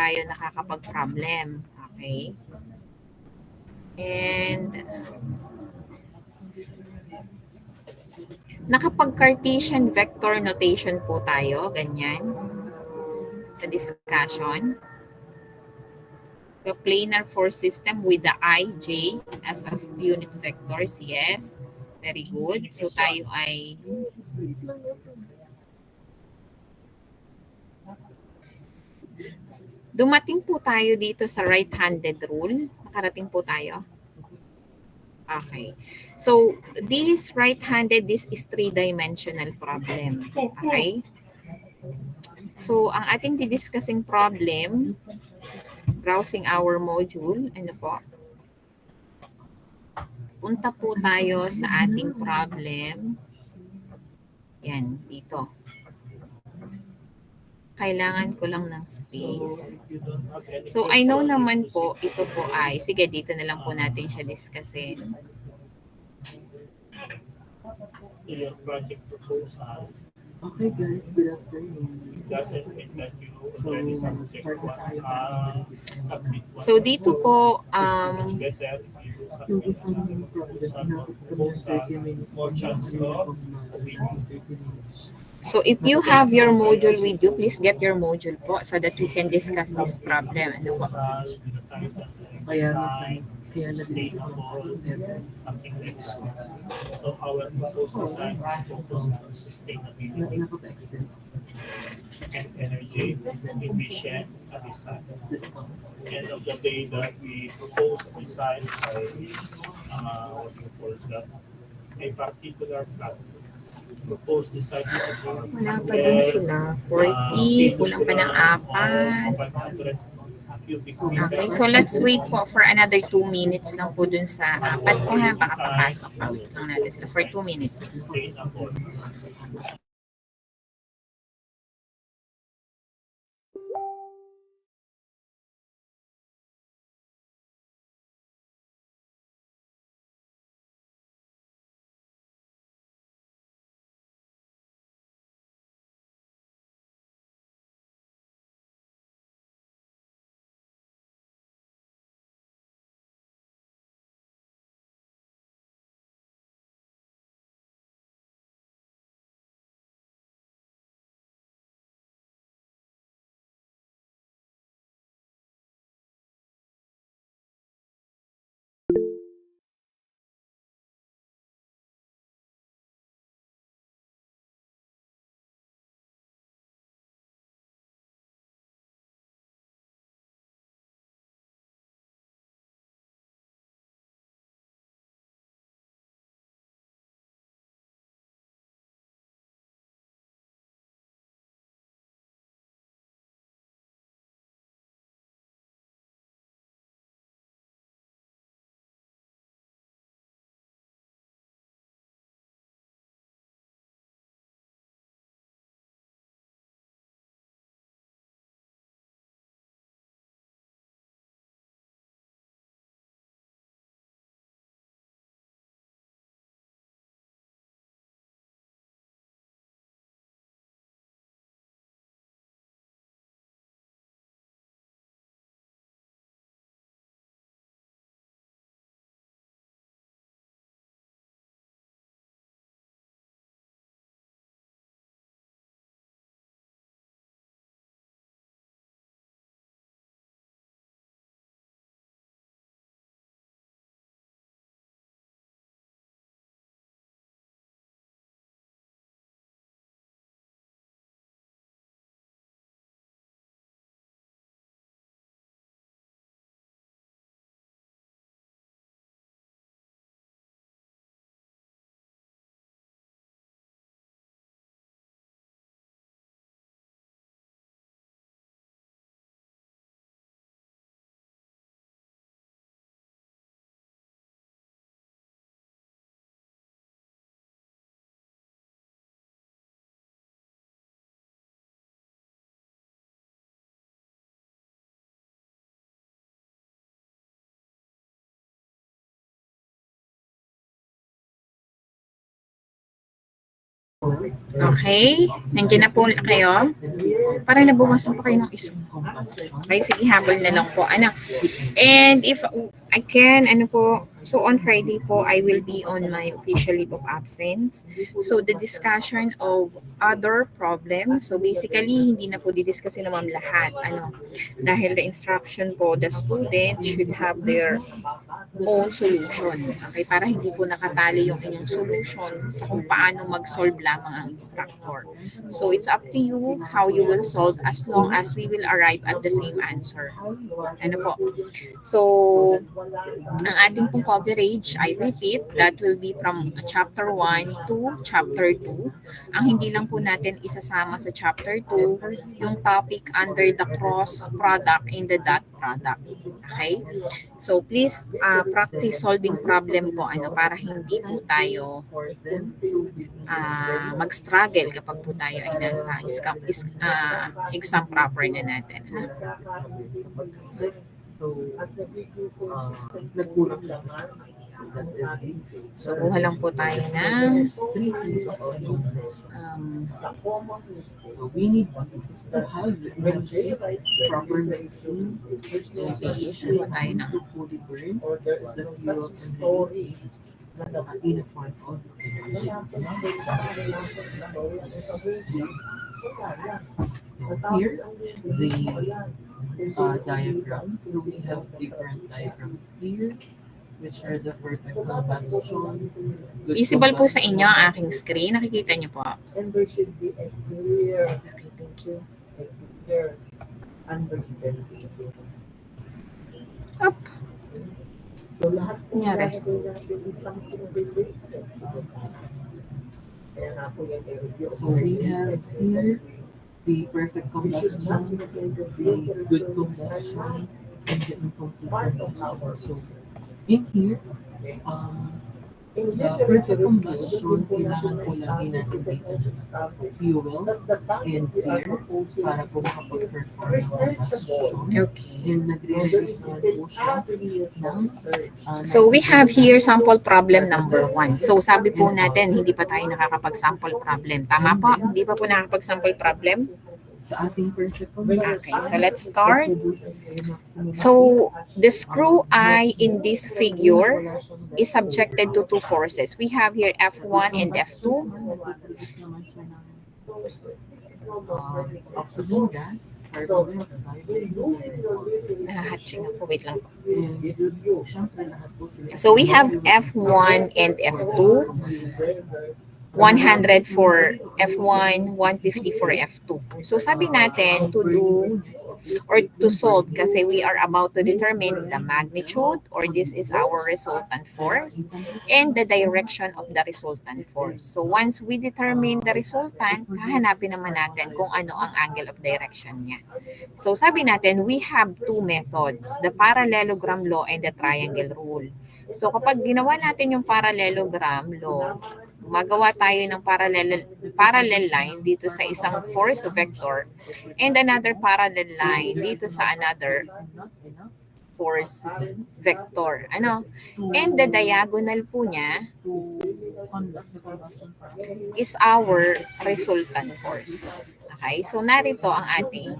tayo nakakapag-problem. Okay? And nakapag-Cartesian vector notation po tayo, ganyan, sa discussion. The planar force system with the ij as a unit vectors, yes. Very good. So tayo ay dumating po tayo dito sa right-handed rule. Nakarating po tayo. Okay. So this right-handed, this is three-dimensional problem. Okay? So ang ating didiscussing problem, browsing our module, ano po? Punta po tayo sa ating problem. Yan, dito. Kailangan ko lang ng space. So, I know naman po, ito po ay, sige, dito na lang po natin siya discussin. Your project proposal. Okay guys, good afternoon. Doesn't mean that you So, already submit start na tayo submit one. So, dito po, Better if you yung submit isang problem, inabot kami ng 30 minutes. more chance of winning. 30 minutes. so if you have your module with you, please get your module po so that we can discuss this problem. Ano po? Kaya minsan, kaya nalilito ng kaso Something like that. So our proposed design is focused on sustainability nakapa-extend. and energy efficient design. Discuss. End of the day that we propose a design by what you call that, a particular platform. Proposed design of our Wala pa din sila. 40, kulang pa ng 4. Okay, so let's wait po for another 2 minutes lang po dun sa 4 po ha. Baka papasok pa. Wait lang natin sila for 2 minutes. sustainable. Okay? Nandiyan na po kayo? Para nabawasan pa kayo ng isa. Okay, sige, habol na lang po. Ano? And if I can, so on Friday po, I will be on my official leave of absence. So the discussion of other problems, so basically, hindi na po didiscusin naman lahat. Dahil the instruction po, the student should have their own solution. Okay, para hindi po nakatali yung inyong solution sa kung paano mag-solve lamang ang instructor. So it's up to you how you will solve as long as we will arrive at the same answer. Ano po? So, ang ating pong coverage, I repeat, that will be from chapter 1 to chapter 2. Ang hindi lang po natin isasama sa chapter 2, yung topic under the cross product and the dot product. Okay? So, please practice solving problem po para hindi po tayo mag-struggle kapag po tayo ay nasa exam proper na natin. So, kuha lang po tayo ng So we need to have proper medicine. space. Kuha tayo ng Fully burn the fuel and in a form of So here the diagram. So we have different diagrams here, which are the perfect combustion. good visible po sa combustion, inyo ang aking screen. Nakikita niyo po. And there should be a clear, Okay, thank you. clear understanding. Up. So lahat po Nangyari? gagawin natin is something related. Kaya nga po yan i-review. So we have here the perfect combustion, the good combustion, and the incomplete combustion. So in here, the perfect combustion, kailangan po lagi natin dito fuel and air para po makapag-perform ng combustion. Okay. And nagre-reduce po siya ng So we have here sample problem number 1. So sabi po natin, hindi pa tayo nakakapag-sample problem. Tama po? Hindi pa po nakakapag-sample problem? sa ating perfect Okay, so let's start. So the screw eye in this figure is subjected to two forces. We have here F1 and F2. Oxygen gas, carbon dioxide, Nahatching ako. Wait lang po. and syempre lahat po sila. So we have F1 and F2. 100 for F1, 150 for F2. So sabi natin to do or to solve kasi we are about to determine the magnitude or this is our resultant force and the direction of the resultant force. So once we determine the resultant, hahanapin naman natin kung ano ang angle of direction niya. So sabi natin we have two methods, the parallelogram law and the triangle rule. So kapag ginawa natin yung parallelogram law, magawa tayo ng parallel line dito sa isang force vector and another parallel line dito sa another force vector. And the diagonal po niya is our resultant force. Okay? So narito ang ating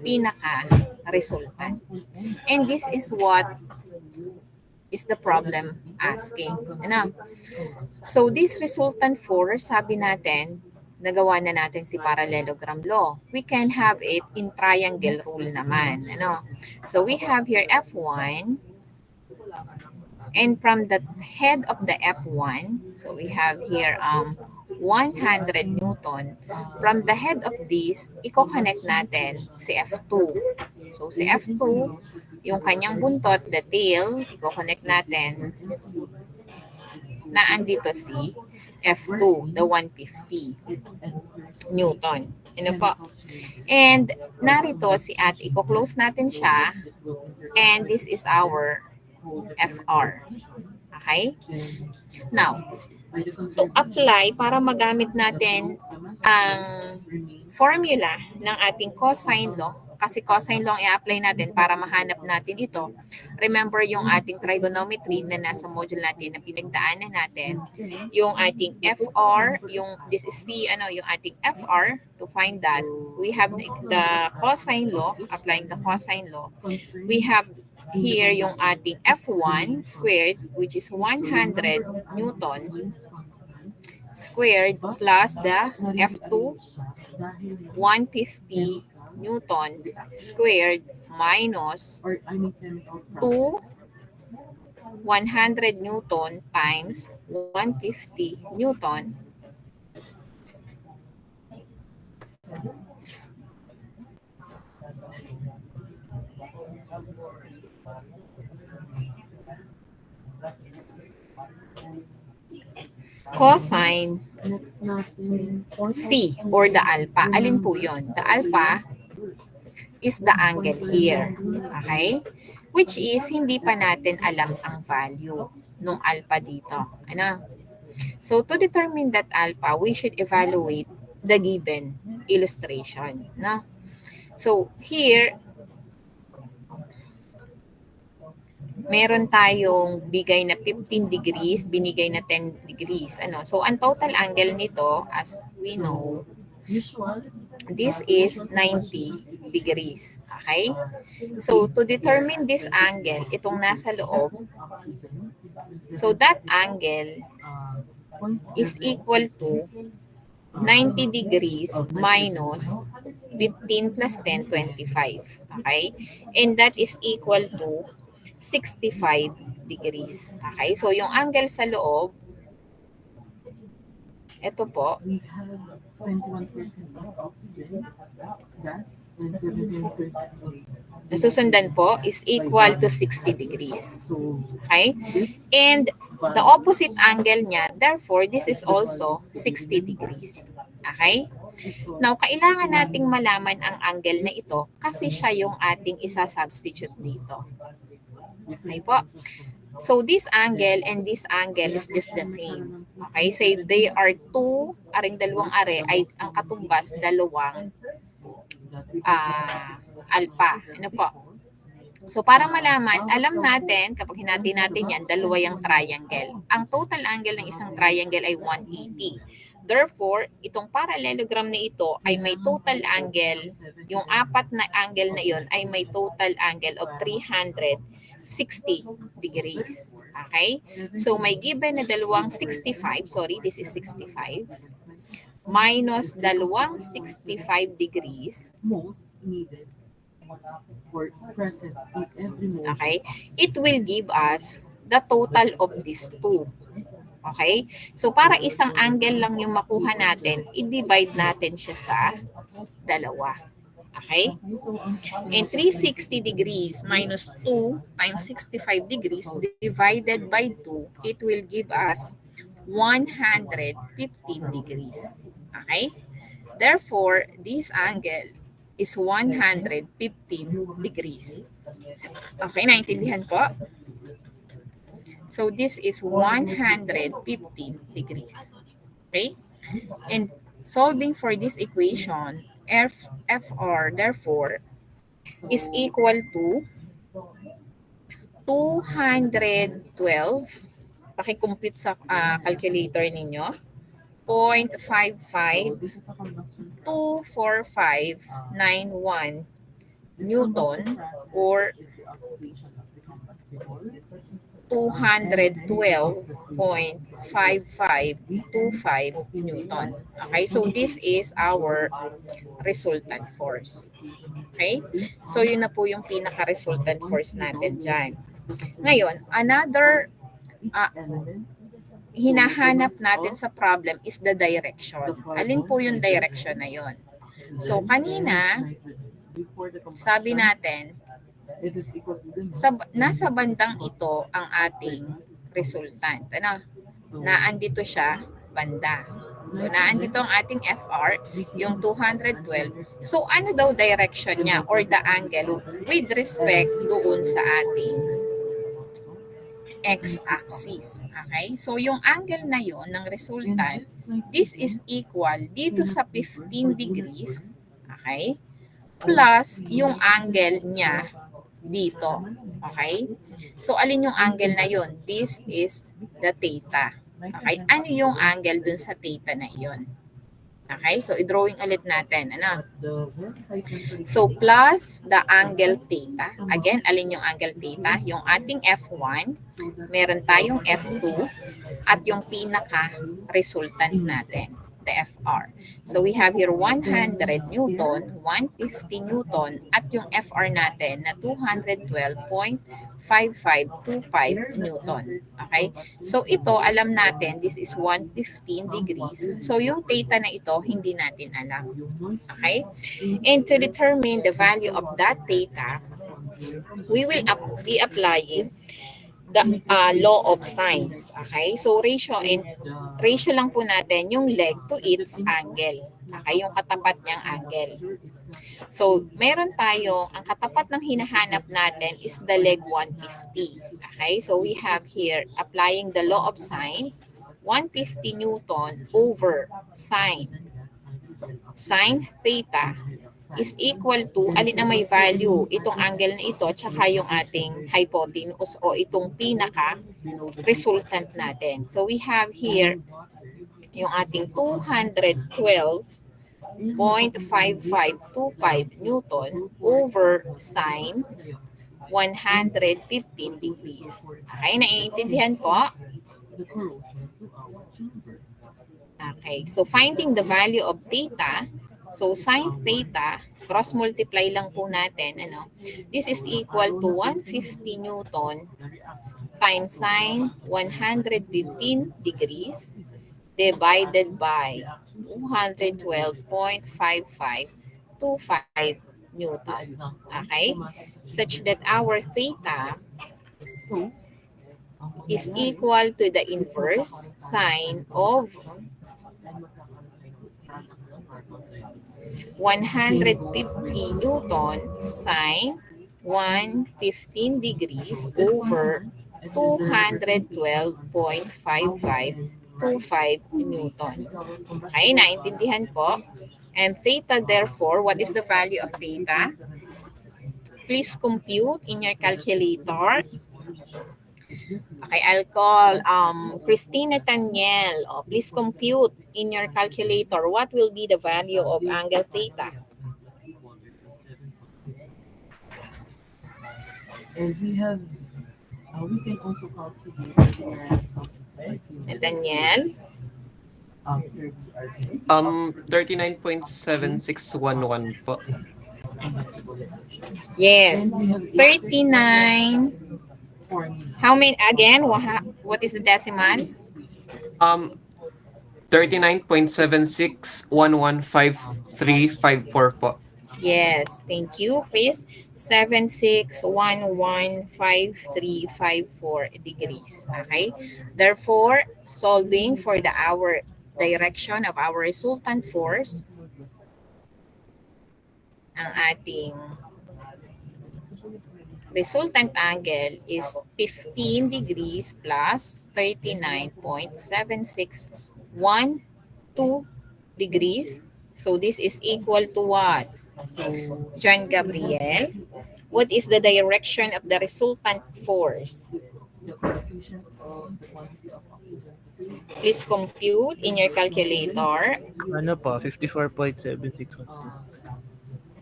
pinaka-resultant. And this is what is the problem asking. So this resultant force, sabi natin, nagawa na natin si parallelogram law. We can have it in triangle rule naman. So we have here F1 and from the head of the F1, so we have here 100 Newton. From the head of this, i-connect natin si F2. So si F2, yung kanyang buntot, the tail, i-connect natin na andito si F2, the 150 Newton. Po? And narito si at i-close natin siya and this is our FR. Okay? And Now, by the to conservation, apply para magamit natin ang formula ng ating cosine law, kasi cosine law ang i-apply natin para mahanap natin ito. Remember yung ating trigonometry na nasa module natin na pinagdaanan natin, yung ating FR, this is yung ating FR, to find that, we have the cosine law, applying the cosine law. We have here yung ating F1 squared, which is 100 Newton squared plus the F2 150 Newton squared minus 2 100 Newton times 150 Newton cosine next natin, C or the alpha. Alin po yun? The alpha is the angle here. Okay? Which is, hindi pa natin alam ang value ng alpha dito. Ano? So, to determine that alpha, we should evaluate the given illustration. No? So, here, meron tayong bigay na 15 degrees, binigay na 10 degrees. Ano? So, ang total angle nito, as we know, usual, this is 90 degrees. Okay? So, to determine this angle, itong nasa loob, so that angle is equal to 90 degrees minus 15 plus 10, 25. Okay? And that is equal to 65 degrees. Okay? So, yung angle sa loob, ito po, we have 21% of oxygen, gas, and 17% of nasusundan po is equal to 60 degrees. so Okay? this And the opposite angle niya, therefore, this is also 60 degrees. Okay? Now, kailangan nating malaman ang angle na ito kasi siya yung ating isa-substitute dito. Okay po? So, this angle and this angle is just the same. Okay? Say they are dalawang are ay ang katumbas, dalawang alpha. Ano po? So, para malaman, alam natin, kapag hinati natin yan, dalawa yung triangle. Ang total angle ng isang triangle ay 180. Therefore, itong parallelogram na ito ay may total angle, yung apat na angle na yon ay may total angle of 360 degrees. Okay? So, may given na dalawang 65, sorry, this is 65, minus dalawang 65 degrees, most needed or present in every moment. okay, it will give us the total of these two. Okay? So, para isang angle lang yung makuha natin, i-divide natin siya sa dalawa. Okay? And 360 degrees minus 2 times 65 degrees divided by 2, it will give us 115 degrees. Okay? Therefore, this angle is 115 degrees. Okay, naintindihan po? So, this is 115 degrees. Okay? And solving for this equation, FR, therefore, is equal to 212. Paki-compute sa calculator ninyo. 0.552591 Newton or 212.5525 Newton. Okay, so this is our resultant force. Okay, so yun na po yung pinaka-resultant force natin dyan. Ngayon, another hinahanap natin sa problem is the direction. Alin po yung direction na yun? So, kanina, sabi natin, nasa bandang ito ang ating resultant. Ano? Naandito siya, banda. So, naandito ang ating FR, yung 212. So, ano daw direction niya or the angle with respect doon sa ating x-axis. Okay? So, yung angle na yon ng resultant, this is equal dito sa 15 degrees, okay, plus yung angle niya dito. Okay? So, alin yung angle na yon? This is the theta. Okay? Ano yung angle dun sa theta na yon? Okay? So, i-drawing ulit natin. Ano? So, plus the angle theta. Again, alin yung angle theta? Yung ating F1, meron tayong F2, at yung pinaka-resultant natin, the FR. So, we have here 100 Newton, 150 Newton, at yung FR natin na 212.5525 Newton. Okay? So, ito, alam natin, this is 115 degrees. So, yung theta na ito, hindi natin alam. Okay? And to determine the value of that theta, we will be applying the law of sines. Okay? So, ratio lang po natin yung leg to its angle. Okay? Yung katapat niyang angle. So, meron tayo, ang katapat ng hinahanap natin is the leg 150. Okay? So, we have here, applying the law of sines, 150 Newton over sine theta is equal to, alin ang may value, itong angle na ito, tsaka yung ating hypotenuse o itong pinaka-resultant natin. So, we have here yung ating 212.5525 Newton over sine 115 degrees. Okay, naiintindihan po? Okay, so finding the value of theta, so sine theta, cross-multiply lang po natin, ano? This is equal to 150 Newton times sine 115 degrees divided by 212.5525 Newton. Okay? Such that our theta is equal to the inverse sine of 150 Newton sine 115 degrees over 212.5525 Newton. Okay, naintindihan po? And theta, therefore, what is the value of theta? Please compute in your calculator. Okay, I'll call Christina Taniel. Oh, please compute in your calculator what will be the value of angle theta. And we can also calculate Daniel? 39.7611 po. Yes, 39. How many, again, what is the decimal? 39.76115354 po. Yes, thank you, Chris. 76115354 degrees. Okay? Therefore, solving for the direction of our resultant force, ang ating resultant angle is 15 degrees plus 39.7612 degrees. So this is equal to what? John Gabriel, what is the direction of the resultant force? Please compute in your calculator. Ano po? 54.761.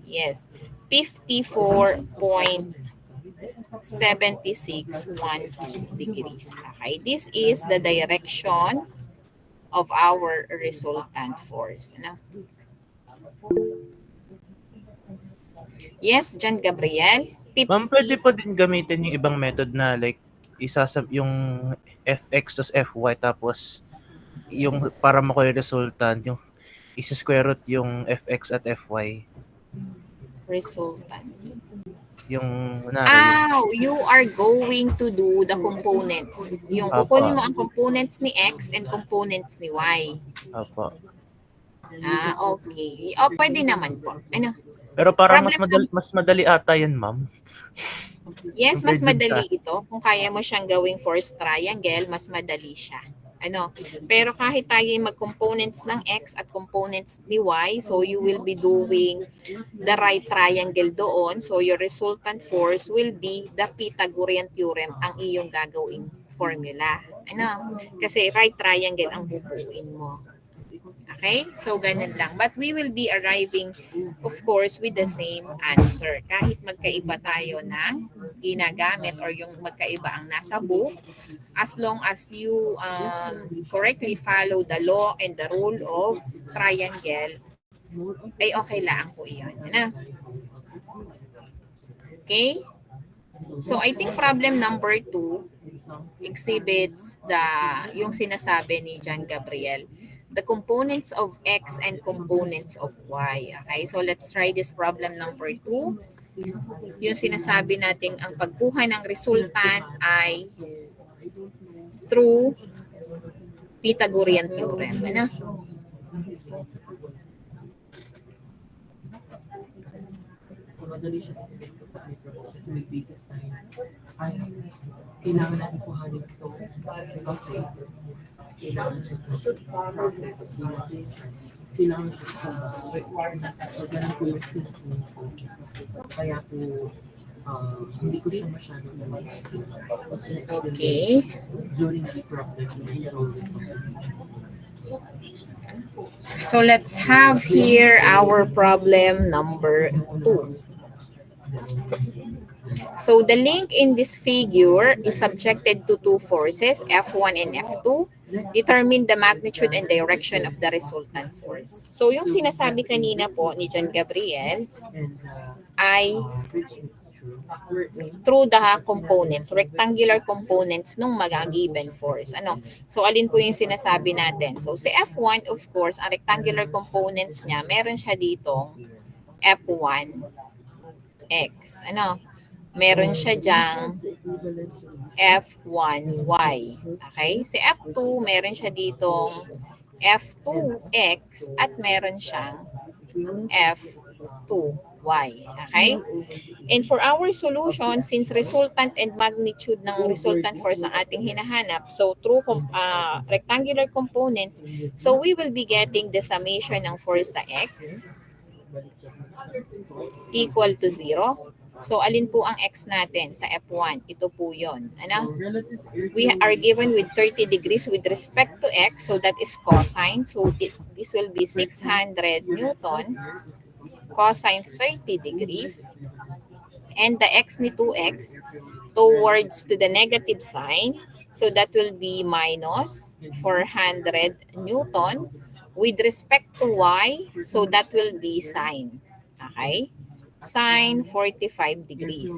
Yes, 54.7612 degrees. Okay, this is the direction of our resultant force. Ano? Yes, John Gabriel. 50. Ma'am, pwede po din gamitin yung ibang method na like yung fx tas fy tapos yung para makuha yung resultant, yung isa-square root yung fx at fy. Resultant. Yung You are going to do the components. Yung kukunin mo ang components ni X and components ni Y. Opo. Okay. O, pwede naman po. Ano? Pero parang Problem mas madali ata yan, ma'am. Yes, mas Compared dun madali ito. Kung kaya mo siyang gawing forced triangle, mas madali siya. Ano? Pero kahit tayo mag-components ng x at components ni y, so you will be doing the right triangle doon. So your resultant force will be the Pythagorean theorem ang iyong gagawing formula. Ano? Kasi right triangle ang bubuin mo. Okay? So, ganun lang. But we will be arriving, of course, with the same answer. Kahit magkaiba tayo ng ginagamit or yung magkaiba ang nasa book, as long as you correctly follow the law and the rule of triangle, ay okay lang po iyon. Ano? Okay? So, I think problem number 2 exhibits yung sinasabi ni John Gabriel, the components of x and components of y. Okay, so let's try this problem number 2. Yung sinasabi natin ang pagkuha ng resultant ay through Pythagorean theorem. Ano? Madali siya kasi may basis tayo. Ay, kailangan natin kuhanin ito kasi kailangan siya sa process. Kailangan siya sa so, ganun po yung thinking ko. Kaya po, hindi ko siya masyadong na-explain. Okay. During the problem solving. So let's have here our problem number 2. So the link in this figure is subjected to two forces, F1 and F2. Determine the magnitude and direction of the resultant force. So yung sinasabi kanina po ni John Gabriel ay through the components, rectangular components nung given force. Ano? So alin po yung sinasabi natin? So si F1, of course, ang rectangular components niya, meron siya ditong F1x. Ano? Meron siya diyang F1y. Okay? Si F2, meron siya ditong F2x at meron siyang F2y. Okay? And for our solution, since resultant and magnitude ng resultant force ang ating hinahanap, so through rectangular components, so we will be getting the summation ng force sa x equal to 0. So, alin po ang x natin sa F1? Ito po yun. Ano? We are given with 30 degrees with respect to x. So, that is cosine. So, this will be 600 Newton cosine 30 degrees. And the x ni 2x towards to the negative sign. So, that will be minus 400 Newton. With respect to y, so that will be sine. Okay? Sine 45 degrees.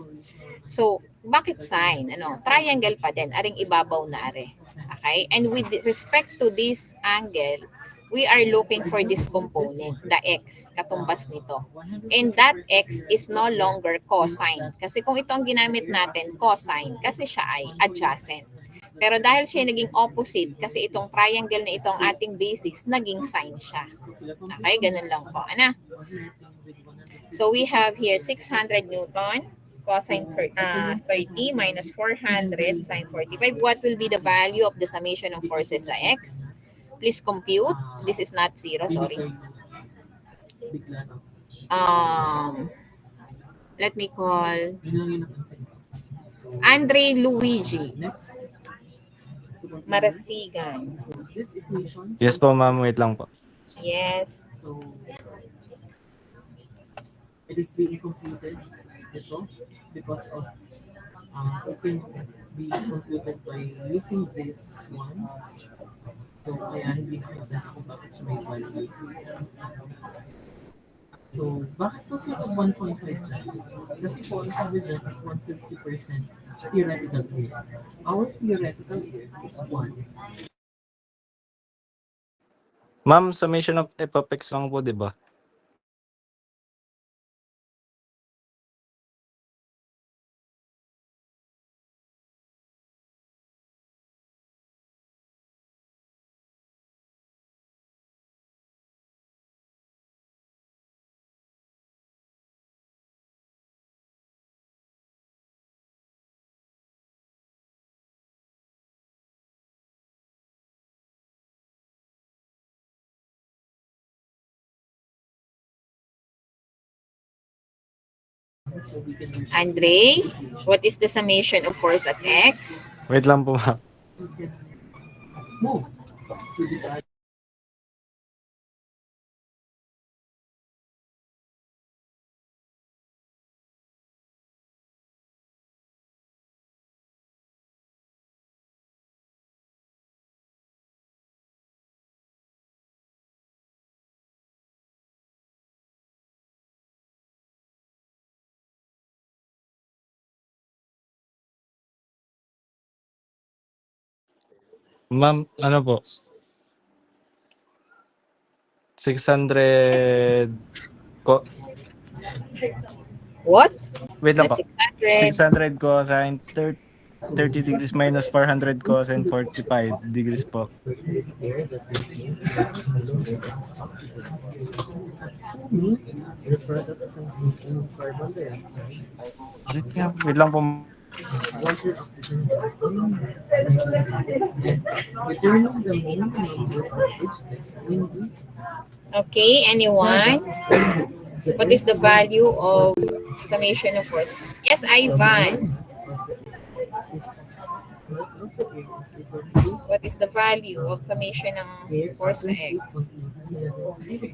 So, bakit sine? Ano? Triangle pa din. Aring ibabaw na are. Okay? And with respect to this angle, we are looking for this component, the x, katumbas nito. And that x is no longer cosine. Kasi kung ito ang ginamit natin, cosine, kasi siya ay adjacent. Pero dahil siya naging opposite, kasi itong triangle na itong ating basis, naging sine siya. Okay? Ganun lang po. Ano? So we have here 600 Newton cosine 30 minus 400 sine 45. What will be the value of the summation of forces sa x? Please compute. This is not 0, sorry. Let me call Andre Luigi Marasigan. Yes po, ma'am. Wait lang po. Yes. So, it is being computed ito because of it can be computed by using this one. So, kaya hindi nakita kung bakit siya may value. So, bakit po siya 1.5 dyan? Kasi po, ang sabi dyan is 150% theoretical error. Our theoretical error is 1. Ma'am, summation of f of x lang po, di ba? Andre, what is the summation of force at X? Wait lang po, ma'am. Move to the Ma'am, ano po? 600 ko. What? Wait lang po. 600. 600 cosine 30 degrees minus 400 cosine 45 degrees po. assuming the products contain carbon dioxide. Wait lang po. Water, oxygen, determine the mole number of each X in the Okay, anyone? What is the value of summation of force? Yes, Ivan. What is the value of summation ng force sa X?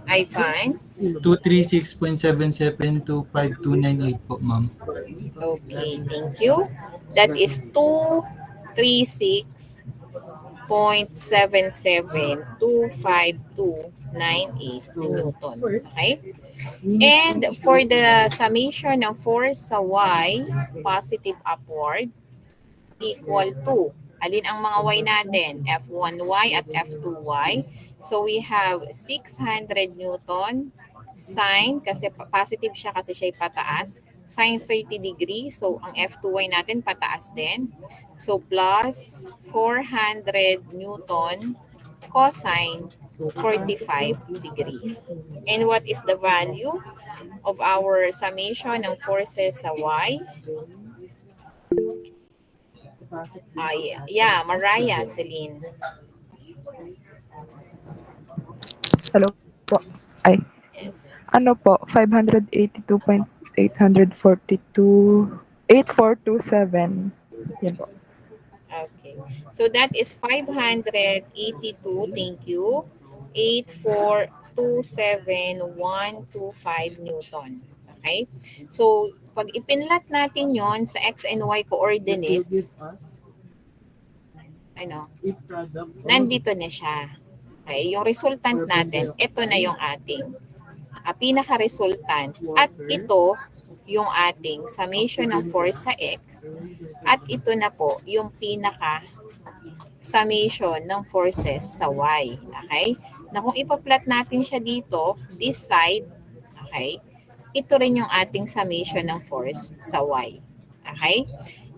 Ivan? 236.772529.8 po, ma'am. Okay, thank you. That is 236.772529.8 Newton. Okay? And for the summation ng force sa Y, positive upward, equal to, alin ang mga Y natin? F1Y at F2Y. So we have 600 Newton sine, kasi positive siya kasi siya pataas, sine 30 degrees. So ang F2Y natin pataas din. So plus 400 Newton cosine 45 degrees. And what is the value of our summation ng forces sa Y? Yeah, Mariah, Celine. Hello po. Ay, Yes. ano po, 582.842.8427. Yan po. Okay. So that is 582, thank you, 8427125 Newton. Okay? So, pag ipinlat natin yon sa X and Y coordinates, ano, nandito na siya. Okay? Yung resultant natin, ito na yung ating pinaka-resultant. At ito, yung ating summation ng force sa X. At ito na po, yung pinaka-summation ng forces sa Y. Okay? Na kung ipaplat natin siya dito, this side, okay, ito rin yung ating summation ng force sa Y. Okay?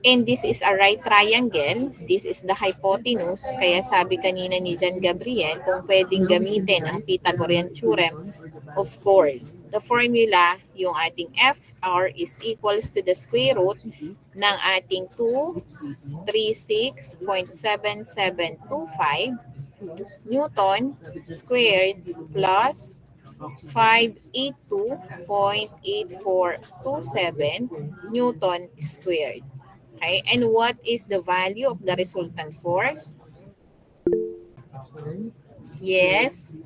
And this is a right triangle. This is the hypotenuse. Kaya sabi kanina ni John Gabriel, kung pwedeng gamitin ang Pythagorean theorem, of course, the formula, yung ating FR is equals to the square root ng ating 236.7725 Newton squared plus 582.8427 Newton squared. Okay, and what is the value of the resultant force? Yes,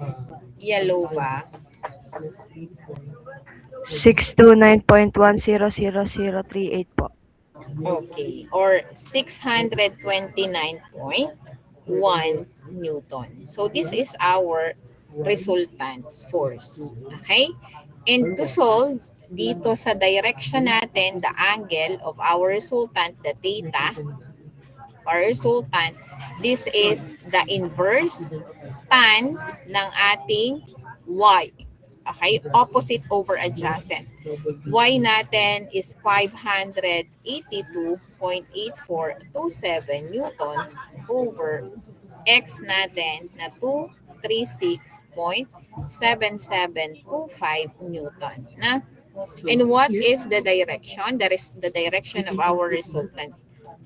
Yalova. 629.100038 po. Okay, or 629.1 Newton. So this is our resultant force. Okay? And to solve, dito sa direction natin, the angle of our resultant, the theta, our resultant, this is the inverse tan ng ating y. Okay? Opposite over adjacent. Y natin is 582.8427 Newton over X natin na 236.7725 Newton. Na? And what is the direction? That is the direction of our resultant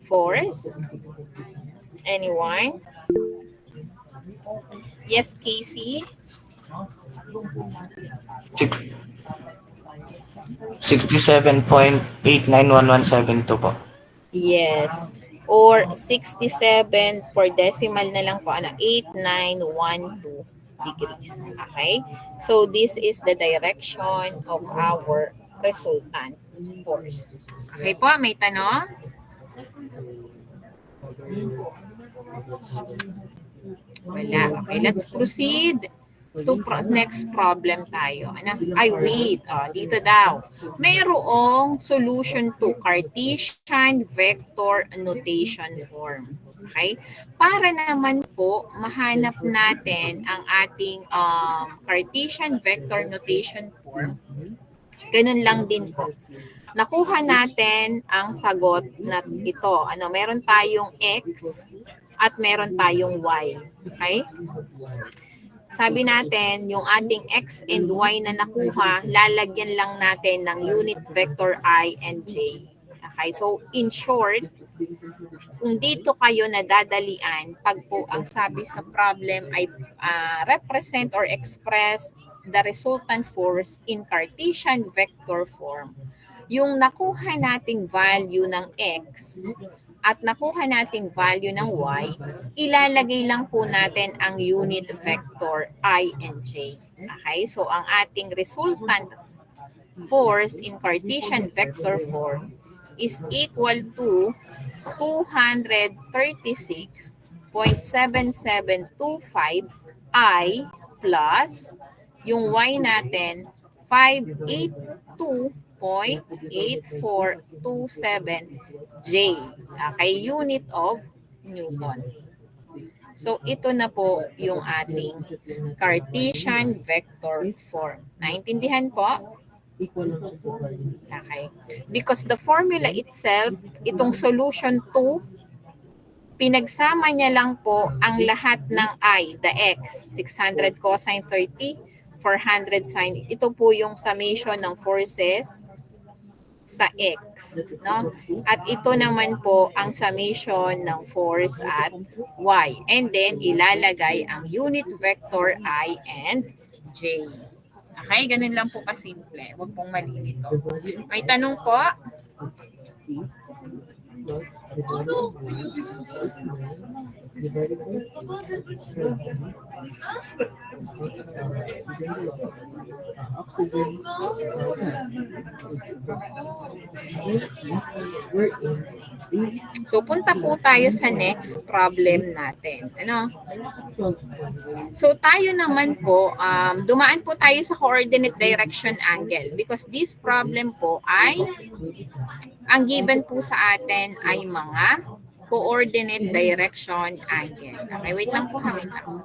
force. Anyone? Yes, Casey? 67.891172 po. Yes. Or 67 for decimal na lang po, 8912 degrees. Okay? So, this is the direction of our resultant force. Okay po, may tanong? Wala. Okay, let's proceed to next problem tayo. Ano? Ay, wait. Dito daw. Mayroong solution to Cartesian vector notation form. Okay? Para naman po, mahanap natin ang ating Cartesian vector notation form. Ganun lang din po. Nakuha natin ang sagot na ito. Ano, meron tayong X at meron tayong Y. Okay? Sabi natin, yung ating X and Y na nakuha, lalagyan lang natin ng unit vector I and J. Okay, so in short, kung dito kayo nadadalian, pag po ang sabi sa problem ay represent or express the resultant force in Cartesian vector form, yung nakuha nating value ng X at nakuha nating value ng Y, ilalagay lang po natin ang unit vector I and J. Okay? So, ang ating resultant force in Cartesian vector form is equal to 236.7725 I plus yung Y natin 582.8427 J. Okay, unit of Newton. So, ito na po yung ating Cartesian vector form. Naintindihan po? Okay. Because the formula itself, itong solution 2, pinagsama niya lang po ang lahat ng I, the X, 600 cosine 30, 400 sine. Ito po yung summation ng forces sa X, no? At ito naman po ang summation ng force at Y. And then ilalagay ang unit vector I and J. Okay, ganun lang po kasimple. Huwag pong malilito. May tanong po? So, punta po tayo sa next problem natin. Ano? So, tayo naman po, dumaan po tayo sa coordinate direction angle because this problem po ay, ang given po sa atin ay mga coordinate direction angle. Okay, wait lang po, wait lang.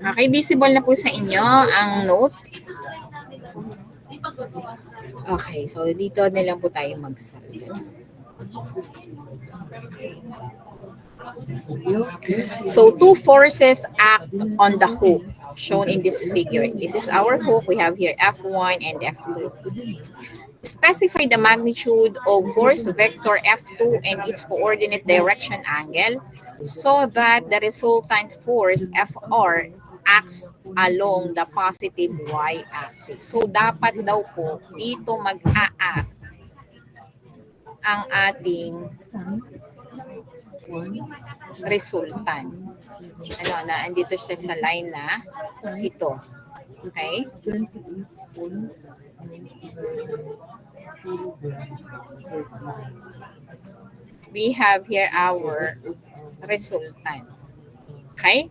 Okay, visible na po sa inyo ang note. Okay, so dito na lang po tayo mag-solve. So, two forces act on the hook shown in this figure. This is our hook. We have here F1 and F2. Specify the magnitude of force vector F2 and its coordinate direction angle so that the resultant force FR acts along the positive y-axis. So, dapat daw po dito mag-a-act ang ating resultant. Ano, na andito siya sa line na ito. Okay? We have here our resultant. Okay?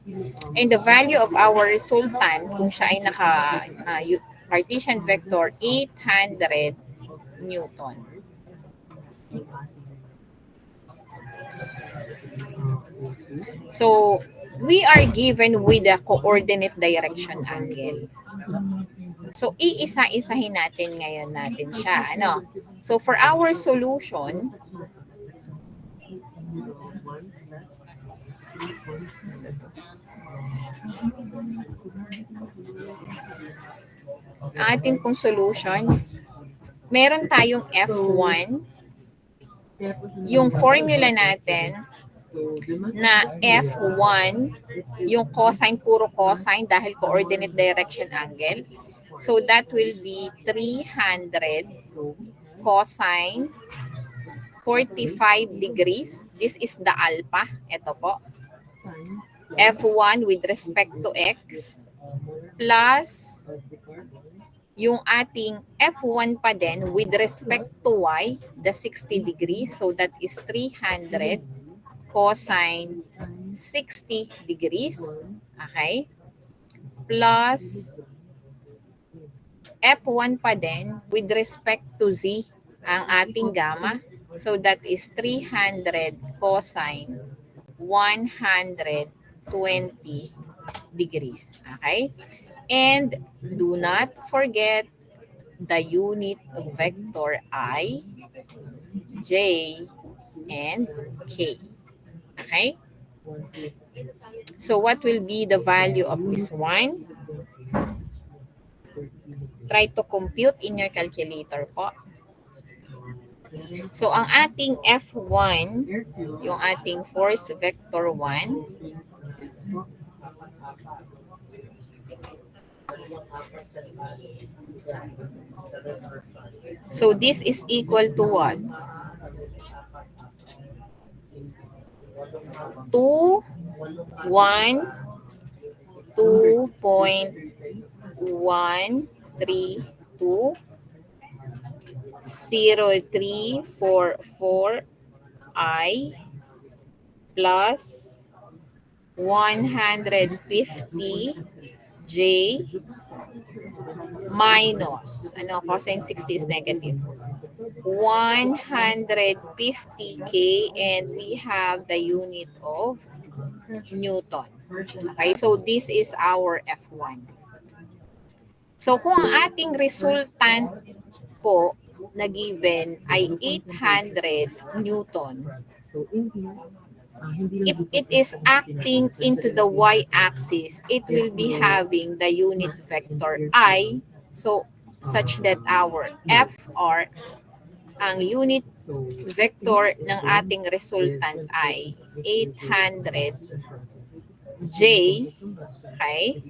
And the value of our resultant, kung siya ay naka Cartesian vector, 800 Newton. So, we are given with the coordinate direction angle. So, iisa-isahin natin ngayon natin siya. Ano? So, for our solution, ang ating pong solution, meron tayong F1, yung formula natin na F1, yung cosine, puro cosine dahil coordinate direction angle. So that will be 300 cosine 45 degrees. This is the alpha. Ito po. F1 with respect to X plus yung ating F1 pa din with respect to Y, the 60 degrees. So that is 300 cosine 60 degrees. Okay? Plus F1 pa din with respect to Z, ang ating gamma. So that is 300 cosine 120 degrees. Okay? And do not forget the unit vector I, J, and K. Okay? So what will be the value of this one? Try to compute in your calculator po. So ang ating F1, yung ating force vector 1, so this is equal to what? 2.132.0344I plus 150J minus, ano, cosine 60 is negative, 150K, and we have the unit of Newton. Okay, so this is our F1. So kung ang ating resultant po na given ay 800 Newton, if it is acting into the y-axis, it will be having the unit vector I, so such that our FR, ang unit vector ng ating resultant ay 800 J, okay,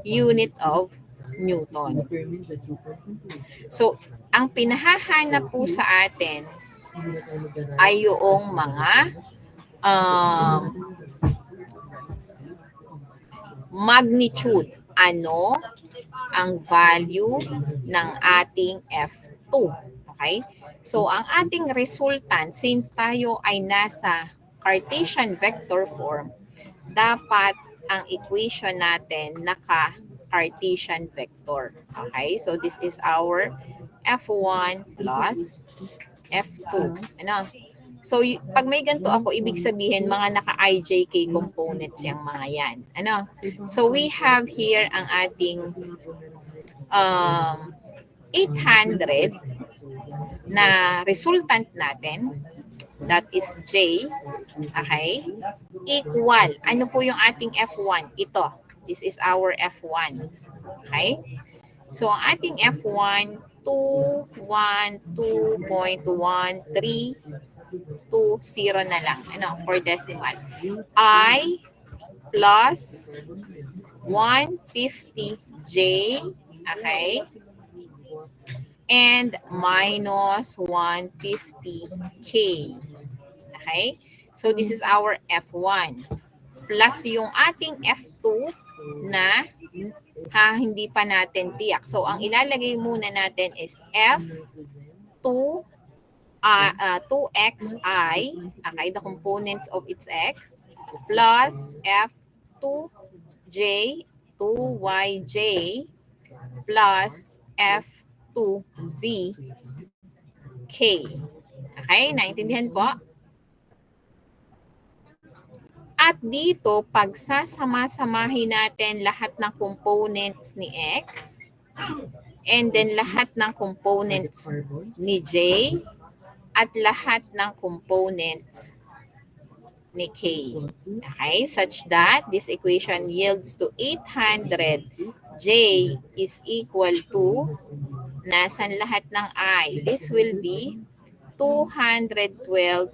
unit of Newton. So, ang pinahahanap po sa atin ay yung mga magnitude. Ano ang value ng ating F2? Okay? So, ang ating resultant, since tayo ay nasa Cartesian vector form, dapat ang equation natin naka-Cartesian vector. Okay? So, this is our F1 plus F2. Ano? So, pag may ganito ako, ibig sabihin, mga naka-IJK components yung mga yan. Ano? So, we have here ang ating 800 na resultant natin. That is J. Okay? Equal. Ano po yung ating F1? Ito. This is our F1. Okay? So, ang ating F1, 212.1320 na lang. Ano, for decimal. I plus 150J, okay? And minus 150K. Okay? So this is our F1. Plus yung ating F2 na hindi pa natin tiyak. So ang ilalagay muna natin is F2 2xi, okay, the components of its x, plus F2j, 2yj, plus F2z, k. Okay, naintindihan po? At dito, pag sasama-samahin natin lahat ng components ni x, and then lahat ng components ni j, at lahat ng components ni k. Okay, such that this equation yields to 800. J is equal to, nasan lahat ng I? This will be 212.132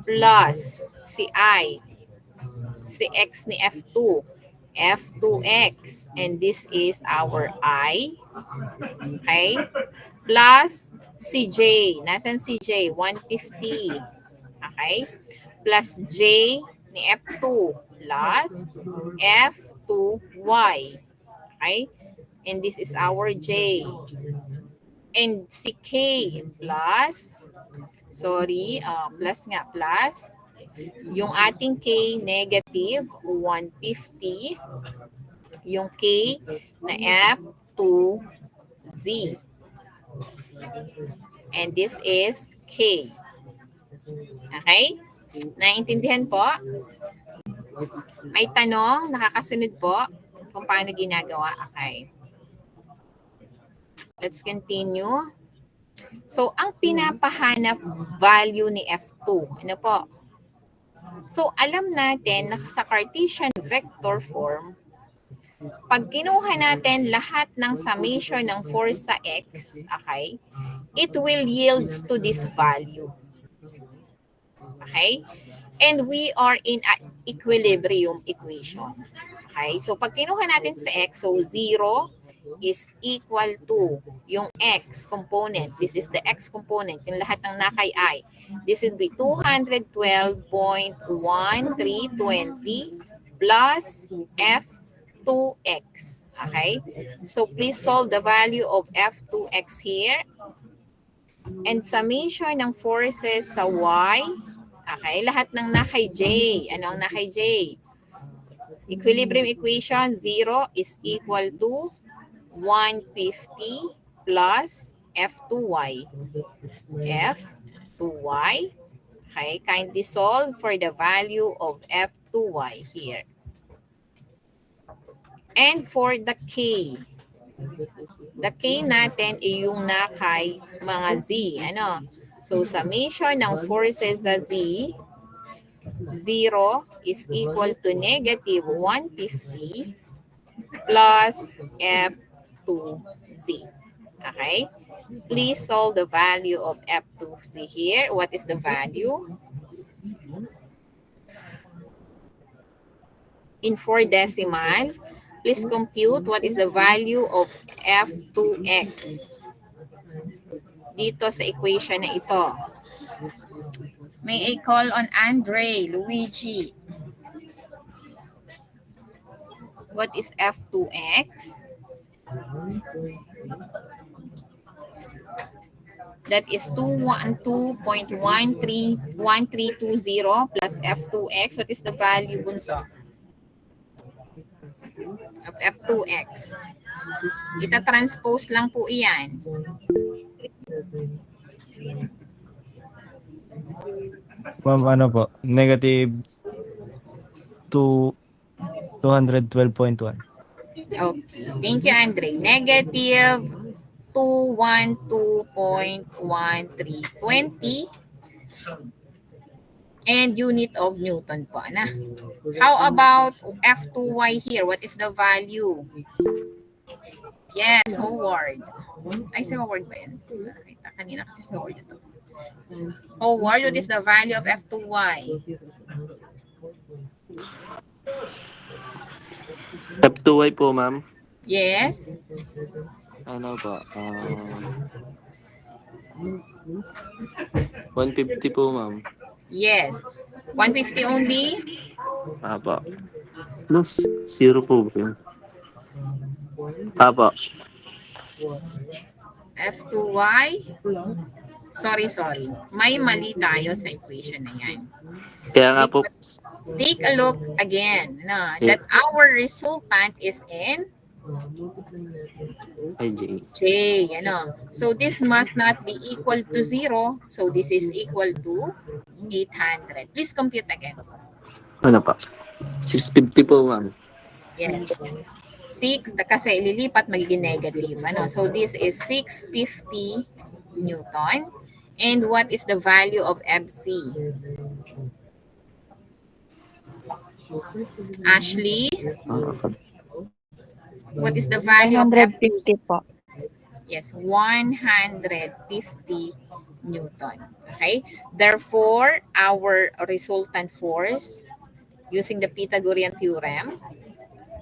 plus si I, si x ni F2, F2x, and this is our I, okay, plus si J, nasan si J? 150, okay, plus J ni F2, plus F2y, okay, and this is our J, and si K plus, plus nga, plus, yung ating K negative 150, yung K na F2Z. And this is K. Okay? Naintindihan po? May tanong? Nakakasunod po? Kung paano ginagawa? Okay. Let's continue. So, ang pinapahanap value ni F2, ano po? So, alam natin na sa Cartesian vector form, pag kinuha natin lahat ng summation ng force sa x, okay, it will yield to this value. Okay? And we are in an equilibrium equation. Okay? So, pag kinuha natin sa x, so 0 is equal to yung x component. This is the x component, yung lahat ng nakay I. This will be 212.1320 plus F2x. Okay? So, please solve the value of F2x here. And summation ng forces sa y. Okay? Lahat ng nakay J. Ano ang nakay J? Equilibrium equation, 0 is equal to 150 plus F2y. F2y. Okay, kindly solve for the value of F2y here. And for the K. The K natin ay yung nakay mga Z. Ano? So, summation ng forces sa Z, 0 is equal to negative 150 plus F2Z. Okay? Please solve the value of F2Z here. What is the value? In 4 decimal, please compute what is the value of F2x dito sa equation na ito. May I call on Andre, Luigi? What is F2x? That is 212.1320 plus F2x. What is the value, Bunso? Of F2x. Ita-transpose lang po iyan. Ma'am, ano po? Negative 212.1. Okay. Thank you, Andre. Negative 212.1320 and unit of Newton po. Na. How about F2y here? What is the value? Yes, Howard. Ay, si Howard ba yan? Nakita kanina kasi si Howard ito. Howard, what is the value of F2Y? F2Y po, ma'am. Yes. Ano po? 150 po, ma'am. Yes. 150 only? Apo. Plus, 0 po ba yun? Apo. F2Y? Sorry. May mali tayo sa equation na yan. Kaya nga po, Take a look again that our resultant is in ay, J. J. So this must not be equal to 0. So this is equal to 800. Please compute again. Ano pa? 650 po, ma'am. Yes. 6, kasi ililipat magiging negative. So this is 650 Newton. And what is the value of FC? Ashley, what is the value of FC? 150 po. Yes, 150 Newton. Okay? Therefore, our resultant force using the Pythagorean theorem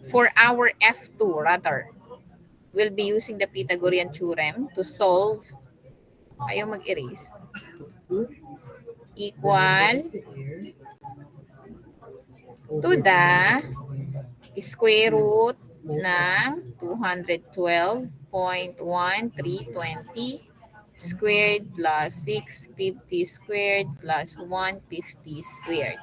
for our F2 rather, we'll be using the Pythagorean theorem to solve, ayaw mag-erase, equal to the square root ng 212.1320 squared plus 650 squared plus 150 squared.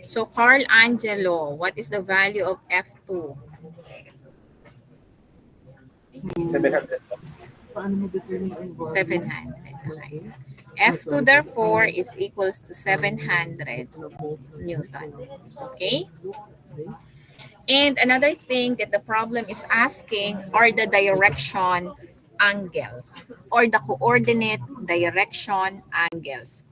So, Carl Angelo, what is the value of F2? 700. 700. Okay. F2 therefore is equals to 700 Newton. Okay? And another thing that the problem is asking are the direction angles or the coordinate direction angles.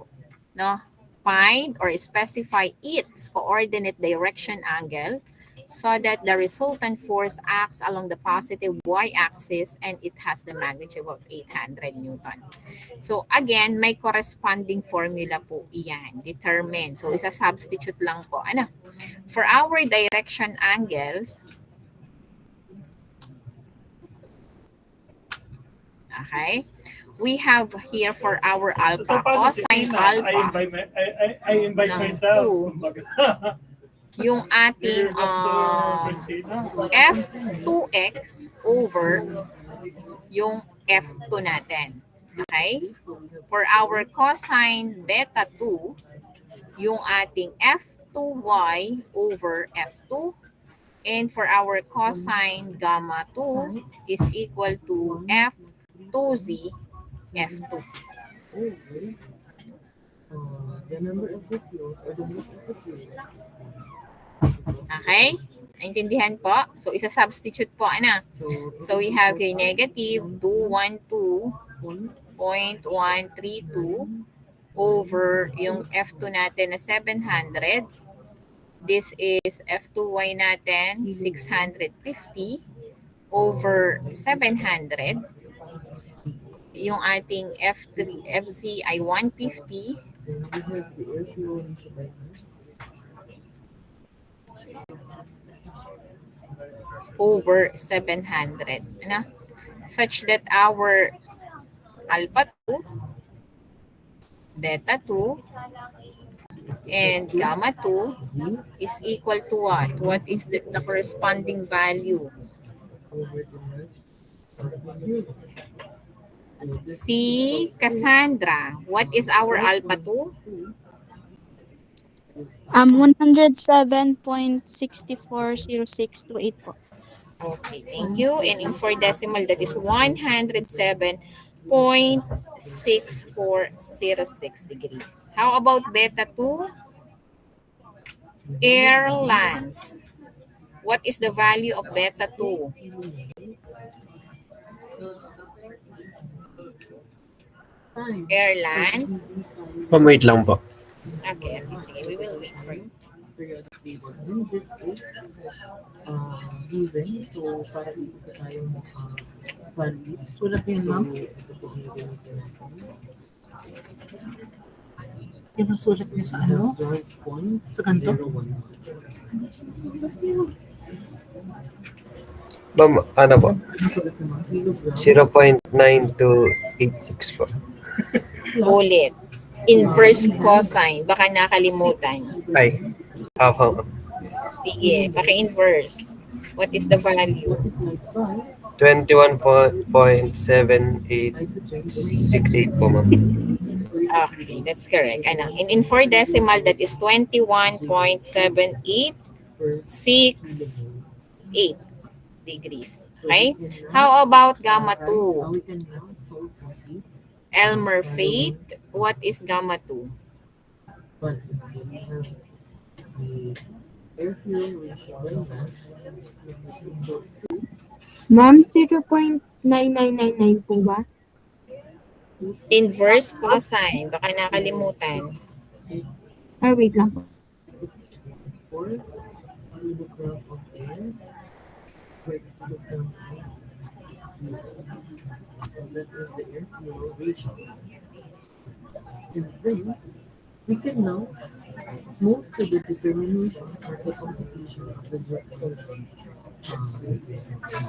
No? Find or specify its coordinate direction angle so that the resultant force acts along the positive y-axis and it has the magnitude of 800 Newton. So again, may corresponding formula po iyan. Determine. So isa-substitute lang po. For our direction angles, okay, we have here for our alpha, So, paano si cosine Tina? alpha I invite ng myself. 2, yung ating Christina. F2x over yung F2 natin. Okay? For our cosine beta 2, yung ating F2y over F2. And for our cosine gamma 2 is equal to F2z F2. The number of the flows or the width of the flow. Okay? Naintindihan po? So, isa-substitute po, So, we have here negative 212.132 over yung F2 natin na 700. This is F2y natin, 650 over 700. Yung ating FZ ay 150. Over 700. Such that our alpha 2, beta 2, and gamma 2 is equal to what? What is the corresponding value? Si Cassandra, what is our alpha 2? 107.640628 po. Okay, thank you. And in 4 decimal, that is 107.6406 degrees. How about beta 2? Airlines. What is the value of beta 2? Airlines. Wait lang po. Okay, sige. We will wait for you. table. And this is given. So, para dito sa tayong value. Sulat niyo, ma'am. So, ito po ang gagamitin natin. Yan ang sulat niyo sa ano? Sa kanto? 0.01. Ma'am, ano po? Ang sulat naman, kilogram. 0.9286 po. Ulit. Inverse cosine. Baka nakalimutan. Ay, ma'am. Sige, paki-inverse. What is the value? Multiplied by 21.7868 po, ma'am. Okay, that's correct. Ano, in 4 decimal, that is 21.7868 degrees. Okay? How about gamma 2? we can now solve for it. Elmer Fate, what is gamma 2? But so we have the air fuel ratio and mass equals to Ma'am, 0.9999 po ba? Inverse cosine. Baka nakalimutan. 6 Ay, wait lang po. 4 kilogram of air per kilogram of fuel. So that is the air fuel ratio. And then we can now move to the determination or the computation of the jet solvent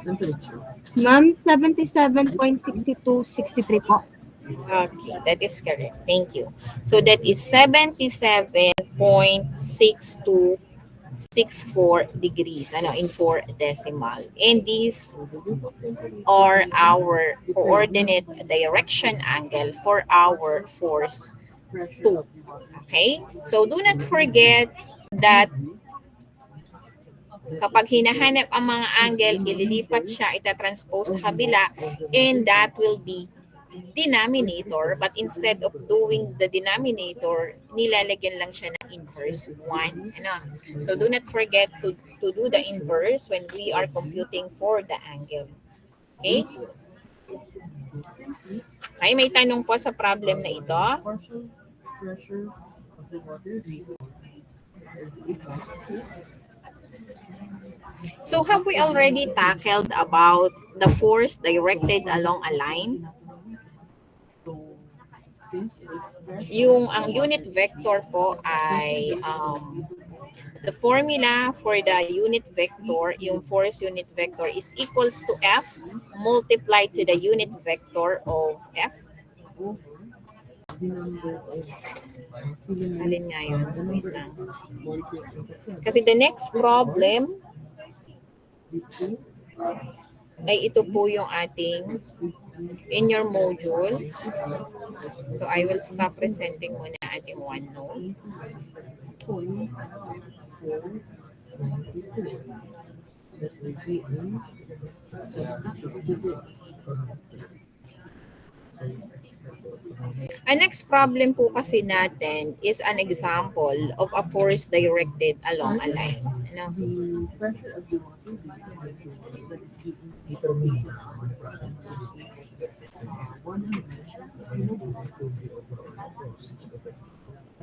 temperature. Ma'am, 77.6263 po. Okay, that is correct. Thank you. So that is 77.6264 degrees, ano, in 4 decimal. And these are our coordinate direction angle for our force 2. Okay? So do not forget that kapag hinahanap ang mga angle, ililipat siya, itatranspose sa kabila, and that will be denominator, but instead of doing the denominator, nilalagyan lang siya ng inverse 1. Ano? So do not forget to do the inverse when we are computing for the angle. Okay? Okay, may tanong po sa problem na ito. Partial pressures of the water vapor is equal to. So have we already tackled about the force directed along a line? So since it is pressure, Yung ang unit vector po ay the formula for the unit vector, yung force unit vector is equals to F multiplied to the unit vector of F. over the number of filaments, Alin nga yun? the Wait number lang. of molecules in the plasma. Kasi the next problem Between ay ito po yung ating in your module. So I will stop presenting muna ating OneNote. 0.492. That will be in substitute to this. Ang next problem po kasi natin is an example of a force directed along a line. Ano? The pressure of the water is equal to that is given in 100.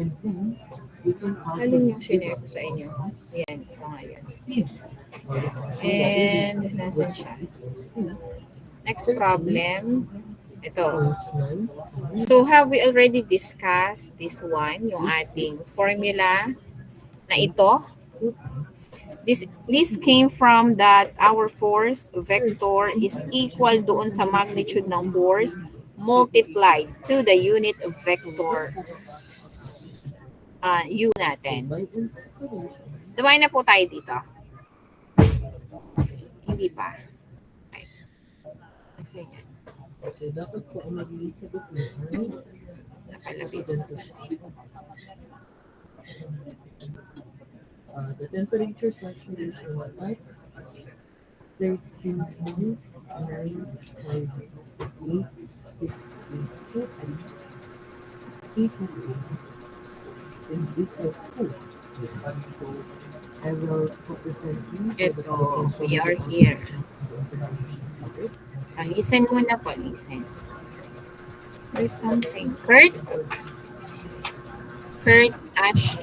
And then we can Alin yung sinare ko sa inyo? Yan, ito nga yan. And nasan siya? Next problem, ito. So have we already discussed this one, yung ating formula na ito? This came from that our force vector is equal doon sa magnitude ng force multiplied to the unit vector U natin. Dumayo na po tayo dito. Hindi pa. Okay. Kasi yan. So dapat po ang magiging sagot mo ay Nakalabis. ganito siya. The temperature saturation at 13.95868 is equals to. So I will stop presenting so that Ito, we can show we you are the here. information. Okay? Listen muna po, listen. There's something. Kurt, Ash,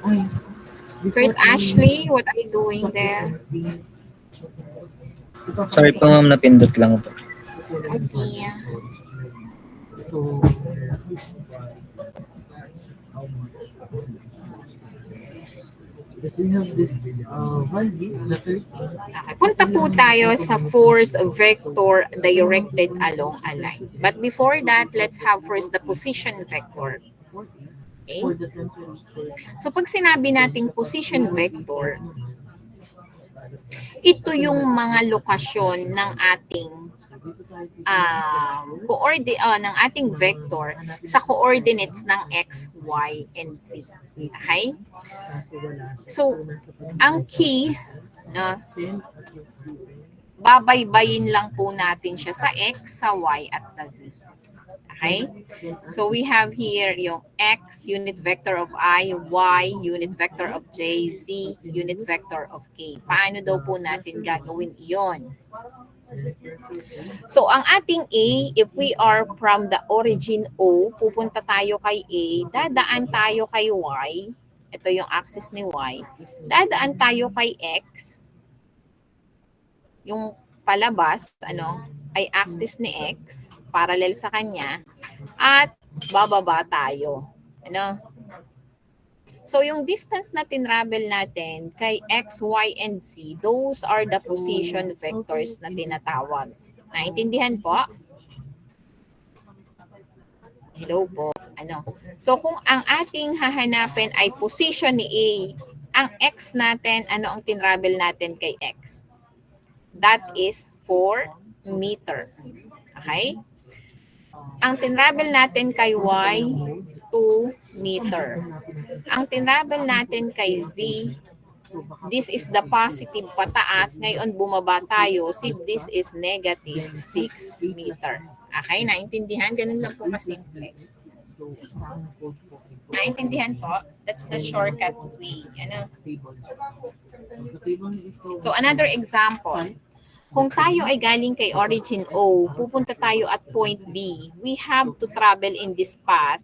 Ay, Kurt Ashley, what are you doing there? Sorry po ma'am, napindot lang po. Okay. So, if we have this value, the 30, Okay. Punta po tayo sa force vector directed along a line. But before that, let's have first the position vector. Okay? for the tensor square, So pag sinabi nating position vector, ito yung mga lokasyon ng ating ng ating vector sa coordinates ng x, y, and z. Okay? So, ang key, no, babaybayin lang po natin siya sa x, sa y, at sa z. Okay? So, we have here yung x, unit vector of I, y, unit vector of j, z, unit vector of k. Paano daw po natin gagawin iyon? So, ang ating A, if we are from the origin O, pupunta tayo kay A, dadaan tayo kay Y, ito yung axis ni Y, dadaan tayo kay X, yung palabas, ay axis ni X, parallel sa kanya, at bababa tayo. So, yung distance na tinravel natin kay X, Y, and Z, those are the position vectors na tinatawag. Naintindihan po? Hello po. So, kung ang ating hahanapin ay position ni A, ang X natin, ano ang tinravel natin kay X? That is 4 meter. Okay? Ang tinravel natin kay Y, 2 meter. Ang tinravel natin kay Z, this is the positive pataas. Ngayon bumaba tayo, see this is negative 6 meter. Okay, naintindihan? Ganun lang po kasimple. Naintindihan po? That's the shortcut way. So another example. Kung tayo ay galing kay origin O, pupunta tayo at point B, we have to travel in this path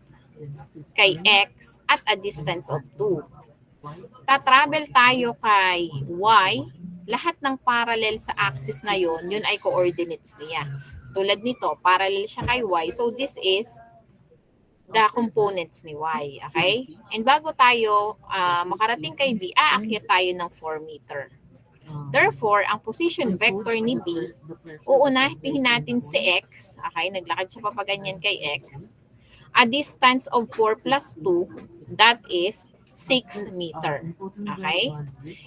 kay X at a distance of 2. Ta-travel tayo kay Y, lahat ng parallel sa axis na yun ay coordinates niya. Tulad nito, parallel siya kay Y. So this is the components ni Y. Okay? And bago tayo makarating kay B, aakyat tayo ng 4 meter. Therefore, ang position vector ni B, uunahin natin si X. Okay? Naglakad siya papaganyan kay X. A distance of 4 plus 2, that is 6 meter. Okay?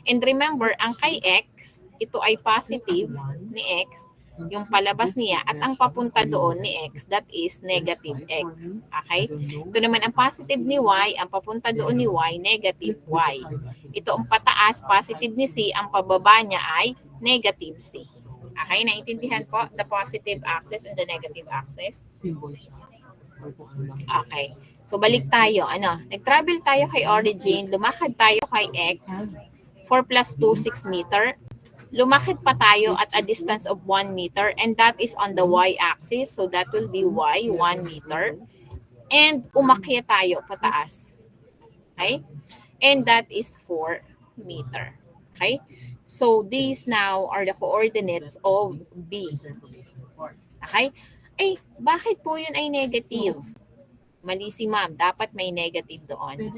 And remember, ang kay X, ito ay positive ni X, yung palabas niya, at ang papunta doon ni X, that is negative X. Okay? Ito naman ang positive ni Y, ang papunta doon ni Y, negative Y. Ito ang pataas, positive ni C, ang pababa niya ay negative C. Okay? Naintindihan po the positive axis and the negative axis? Okay. So, balik tayo. Nag-travel tayo kay origin, lumakad tayo kay X, 4 plus 2, 6 meter. Lumakad pa tayo at a distance of 1 meter, and that is on the y-axis. So, that will be y, 1 meter. And umakyat tayo pataas. Okay? And that is 4 meter. Okay? So, these now are the coordinates of B. Okay? Bakit po yun ay negative? Mali si ma'am, dapat may negative doon.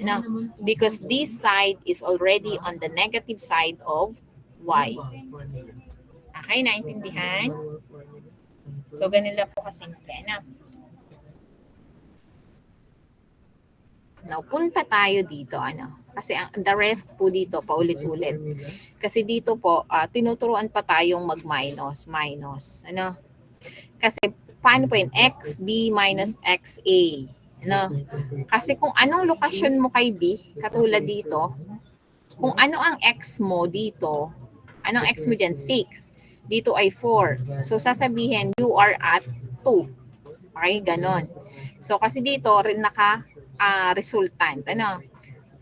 Because this side is already on the negative side of Y. Okay, naintindihan? So, ganun lang po kasimple na. Now, punta tayo dito, Kasi the rest po dito, paulit-ulit. Kasi dito po, tinuturuan pa tayong mag-minus. Kasi, paano po yun? XB minus XA. Kasi kung anong lokasyon mo kay B, katulad dito, kung ano ang X mo dito, anong X mo dyan? 6. Dito ay 4. So, sasabihin, you are at 2. Okay, ganon. So, kasi dito rin naka-resultant.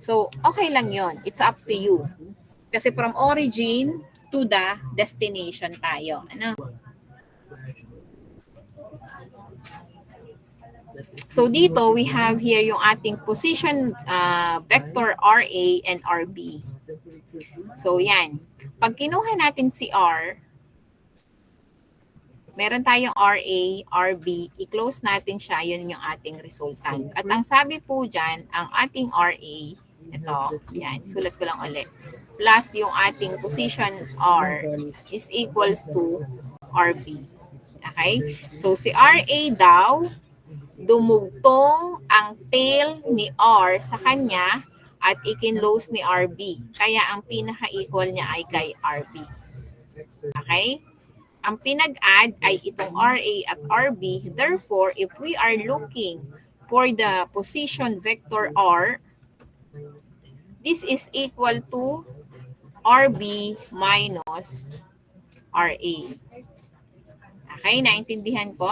So, okay lang yon. It's up to you. Kasi from origin to the destination tayo. So, dito, we have here yung ating position vector RA and RB. So, yan. Pag kinuha natin si R, meron tayong RA, RB, i-close natin siya, yun yung ating resultant. At ang sabi po dyan, ang ating RA, ito, yan, sulat ko lang ulit, plus yung ating position R is equals to RB. Okay? So, si RA daw, dumugtong ang tail ni R sa kanya at ikinlose ni RB. Kaya ang pinaka-equal niya ay kay RB. Okay? Ang pinag-add ay itong RA at RB. Therefore, if we are looking for the position vector R, this is equal to RB minus RA. Okay, naintindihan po?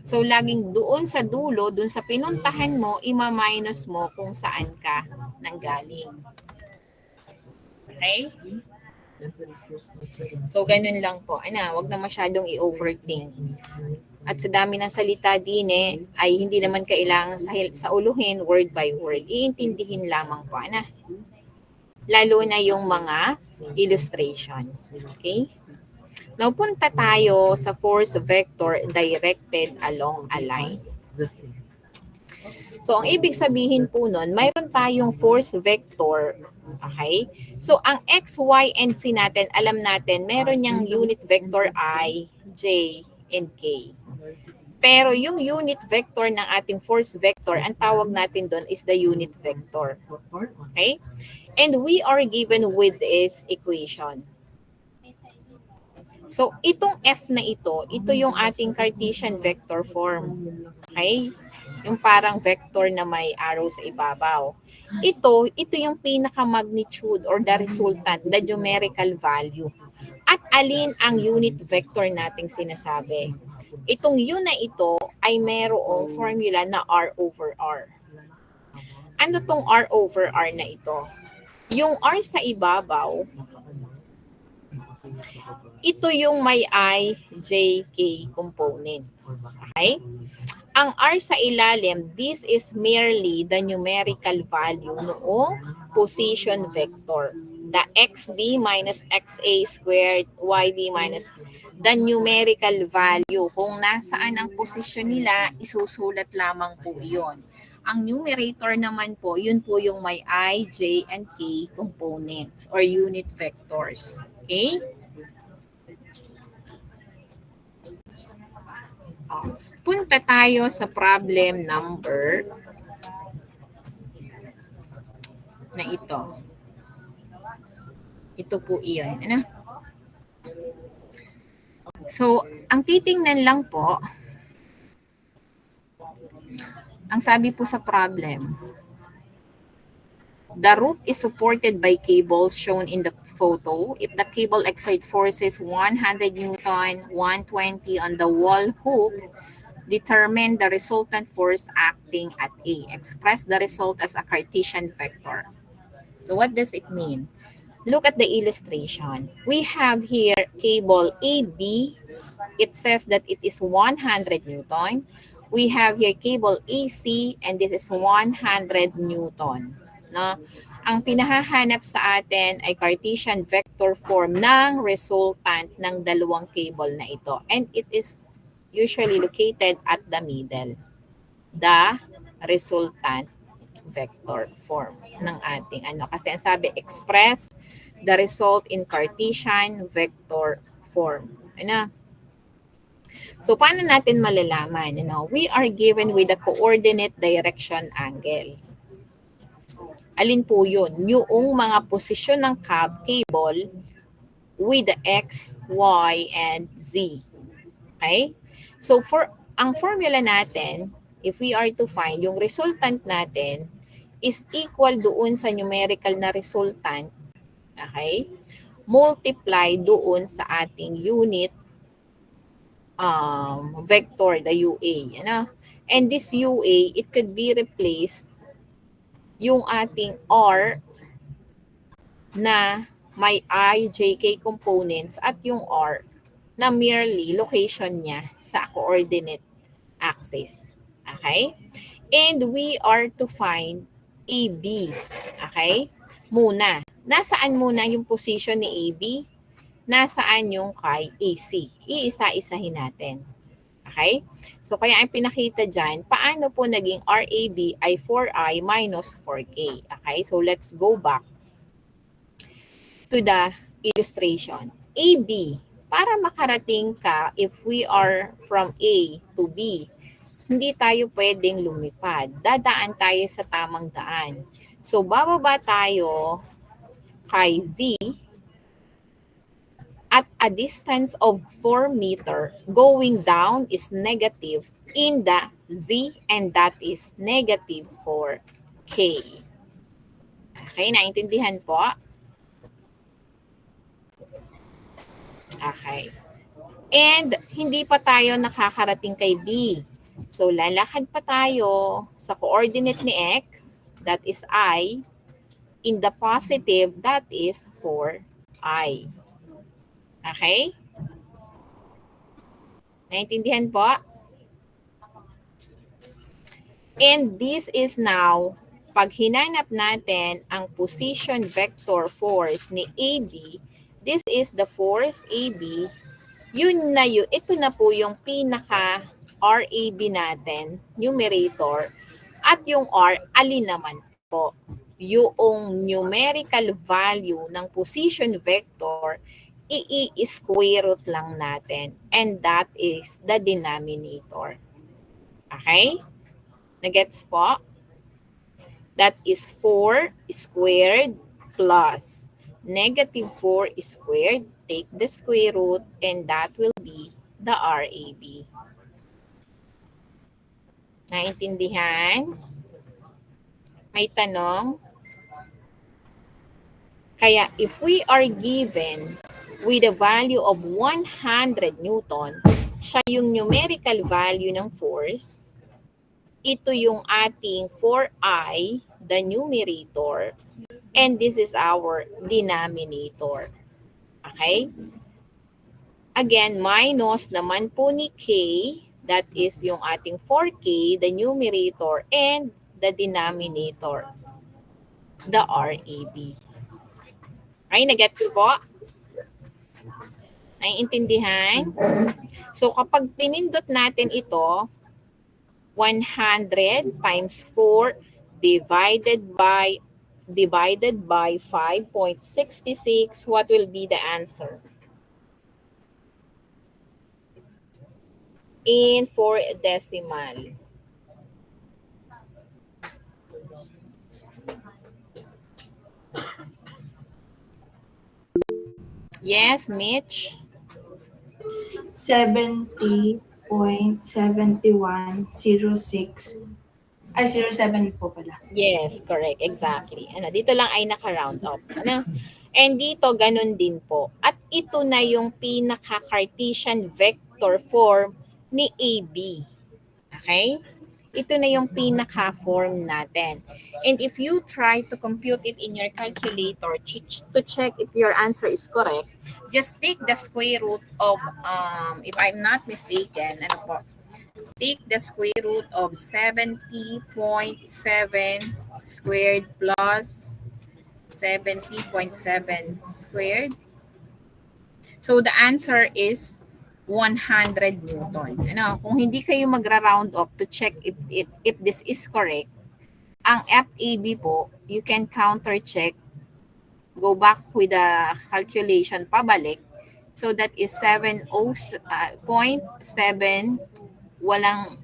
So, laging doon sa dulo, doon sa pinuntahan mo, ima-minus mo kung saan ka nanggaling. Okay? So, ganun lang po. Wag na masyadong i-overthink. At sa dami ng salita din ay hindi naman kailangan sa uluhin word by word. Iintindihin lamang po. Lalo na yung mga illustration. Okay? Now, punta tayo sa force vector directed along a line. So, ang ibig sabihin po nun, mayroon tayong force vector. Okay? So, ang x, y, and z natin, alam natin, meron niyang unit vector I, j, and k. Pero yung unit vector ng ating force vector, ang tawag natin doon is the unit vector. Okay? And we are given with this equation. So, itong f na ito yung ating Cartesian vector form. Okay? Yung parang vector na may arrow sa ibabaw. Ito yung pinaka-magnitude or the resultant, the numerical value. At alin ang unit vector nating sinasabi? Itong yun na ito ay merong formula na R over R. Ano tong R over R na ito? Yung R sa ibabaw, ito yung may I, J, K components. Okay? Ang R sa ilalim, this is merely the numerical value noong position vector. The xb minus xa squared, yd minus the numerical value. Kung nasaan ang posisyon nila, isusulat lamang po iyon. Ang numerator naman po, yun po yung may I, J, and K components or unit vectors. Okay? Punta tayo sa problem number na ito. Ito po iyon. So, ang titingnan lang po, ang sabi po sa problem, the roof is supported by cables shown in the photo. If the cable exert forces 100 Newton, 120 on the wall hook, determine the resultant force acting at A. Express the result as a Cartesian vector. So what does it mean? Look at the illustration. We have here cable AB. It says that it is 100 Newton. We have here cable AC and this is 100 Newton. No? Ang pinahahanap sa atin ay Cartesian vector form ng resultant ng dalawang cable na ito. And it is usually located at the middle. The resultant vector form ng ating kasi ang sabi express the result in Cartesian vector form. So paano natin malalaman? We are given with the coordinate direction angle. Alin po yun? Yung mga posisyon ng cable with the X, Y, and Z. Okay? So ang formula natin, if we are to find yung resultant natin is equal doon sa numerical na resultant, okay? Multiply doon sa ating unit vector, the UA. And this UA, it could be replaced yung ating R na may I, J, K components at yung R na merely location niya sa coordinate axis. Okay? And we are to find AB. Okay? Muna. nasaan muna yung position ni AB? Nasaan yung kay AC? Iisa-isahin natin. Okay? So, kaya ang pinakita dyan, paano po naging RAB ay 4I minus 4K? Okay? So, let's go back to the illustration. AB, para makarating ka, if we are from A to B, hindi tayo pwedeng lumipad. Dadaan tayo sa tamang daan. So, bababa tayo kay Z at a distance of 4 meter. Going down is negative in the Z, and that is negative 4K. Okay, naintindihan po? Okay. And hindi pa tayo nakakarating kay B. So, lalakad pa tayo sa coordinate ni X, that is I, in the positive, that is 4I. Okay? Naintindihan po? And this is now, pag hinanap natin ang position vector force ni AB, this is the force AB, yun na yun, ito na po yung pinaka RAB natin, numerator, at yung R, alin naman po? Yung numerical value ng position vector, i-square root lang natin. And that is the denominator. Okay? Nagets po? That is 4 squared plus negative 4 squared. Take the square root and that will be the RAB. Naintindihan? May tanong? Kaya if we are given with a value of 100 Newton, siya yung numerical value ng force. Ito yung ating 4I, the numerator, and this is our denominator. Okay? Again, minus naman po ni K, that is yung ating 4K, the numerator, and the denominator, the RAB. Okay, nagets po? Naiintindihan? So, kapag pinindot natin ito, 100 times 4 divided by 5.66, what will be the answer? In 4 decimal. Yes, Mitch? 70.7106. Ay, 07 po pala. Yes, correct. Exactly. Ano, dito lang ay naka-round off. Ano? And dito, ganun din po. At ito na yung pinaka-Cartesian vector form ni AB. Okay? Ito na yung pinaka-form natin. And if you try to compute it in your calculator to check if your answer is correct, just take the square root of, if I'm not mistaken, ano po? Take the square root of 70.7 squared plus 70.7 squared. So the answer is 100 Newton. Ano, kung hindi kayo magra-round off to check if this is correct, ang FAB po, you can counter check, go back with the calculation pabalik. So that is 0.7, walang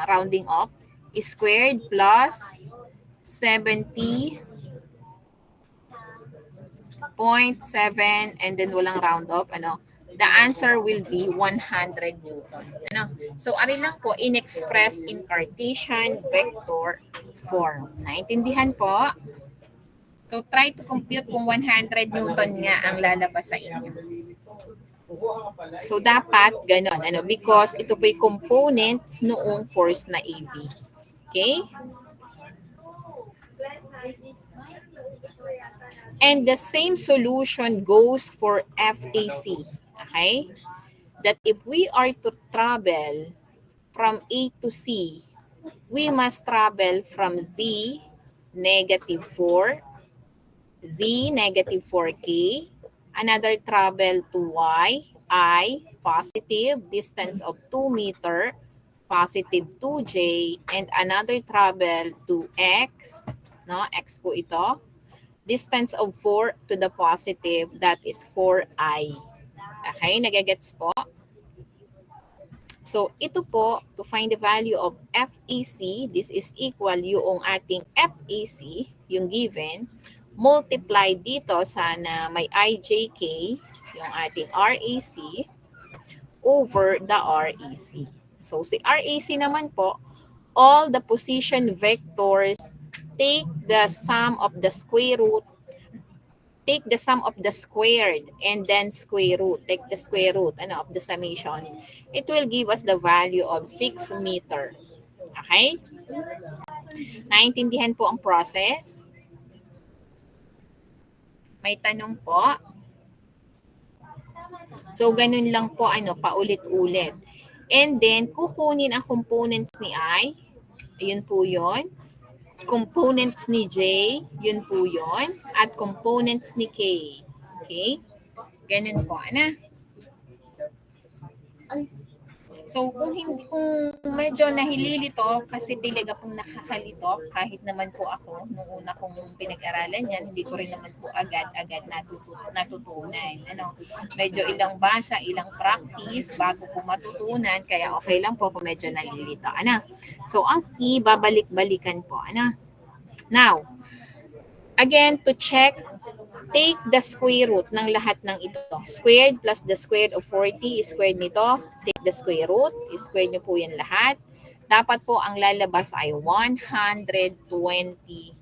rounding off, squared plus 70.7 and then walang round off. Ano? The answer will be 100 Newton. Ano? So, ari lang po, in-express in Cartesian vector form. Naintindihan po? So, try to compute kung 100 Newton nga ang lalabas sa inyo. So, dapat ganon. Ano? Because ito po yung components noong force na AB. Okay? And the same solution goes for FAC. Okay? That if we are to travel from A to C, we must travel from Z, negative 4, Z, negative 4K. Another travel to Y, I, positive, distance of 2 meter, positive 2J. And another travel to X, no? X po ito. Distance of 4 to the positive, that is 4I. Okay, nagagets po? So, ito po, to find the value of FEC, this is equal yung ating FEC, yung given, multiply dito sa na may IJK, yung ating RAC, over the REC. So, si RAC naman po, all the position vectors take the sum of the square root, take the sum of the squared and then square root. Take the square root of the summation. It will give us the value of 6 meter. Okay? Naintindihan po ang process? May tanong po? So, ganun lang po, paulit-ulit. And then, kukunin ang components ni I. Ayun po yun. Components ni J, yun po yun. At components ni K. Okay? Ganun po, So, kung medyo nahililito, kasi talaga pong nakakalito, kahit naman po ako, nung una kong pinag-aralan yan, hindi ko rin naman po agad-agad natutunan. Medyo ilang basa, ilang practice, bago po matutunan, kaya okay lang po kung medyo nalilito. So, ang key, babalik-balikan po. Now, again, to check, take the square root ng lahat ng ito. Squared plus the squared of 40 is squared nito. Take the square root. Squared nyo po yan lahat. Dapat po ang lalabas ay 120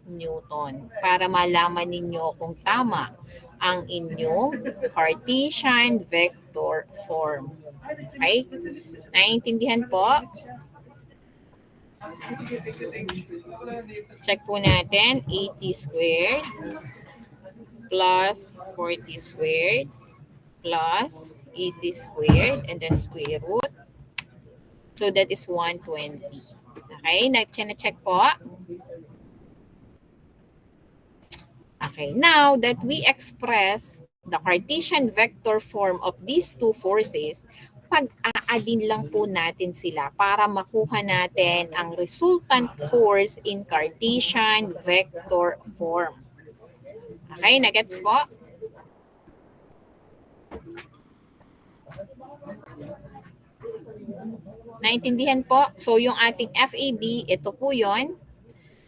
Newton para malaman ninyo kung tama ang inyong Cartesian vector form. Okay? Naiintindihan po? Check po natin. 80 squared plus 40 squared plus 80 squared and then square root. So that is 120. Okay, na-check po. Okay, now that we express the Cartesian vector form of these two forces, pag-aadin lang po natin sila para makuha natin ang resultant force in Cartesian vector form. Okay, nagets po? Naintindihan po? So, yung ating FAB, ito po yon.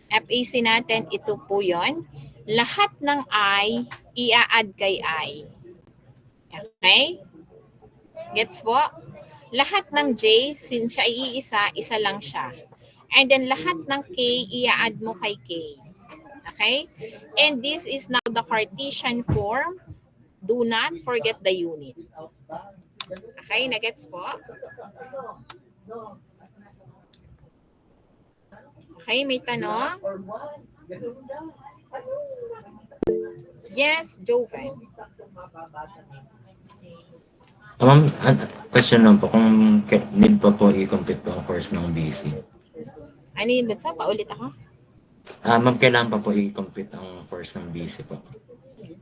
FAC natin, ito po yon. Lahat ng I, i-add kay I. Okay? Gets po? Lahat ng J, since siya iisa, isa lang siya. And then lahat ng K, i-add mo kay K. Okay? And this is now the Cartesian form. Do not forget the unit. Okay, nagets po? Okay, may tanong? Yes, Joven. Ma'am, question lang po kung need pa po i-complete po ang course ng BC. Ano yun, Bunso? Paulit ako? Ma'am, kailangan pa po i-complete ang course ng BC po.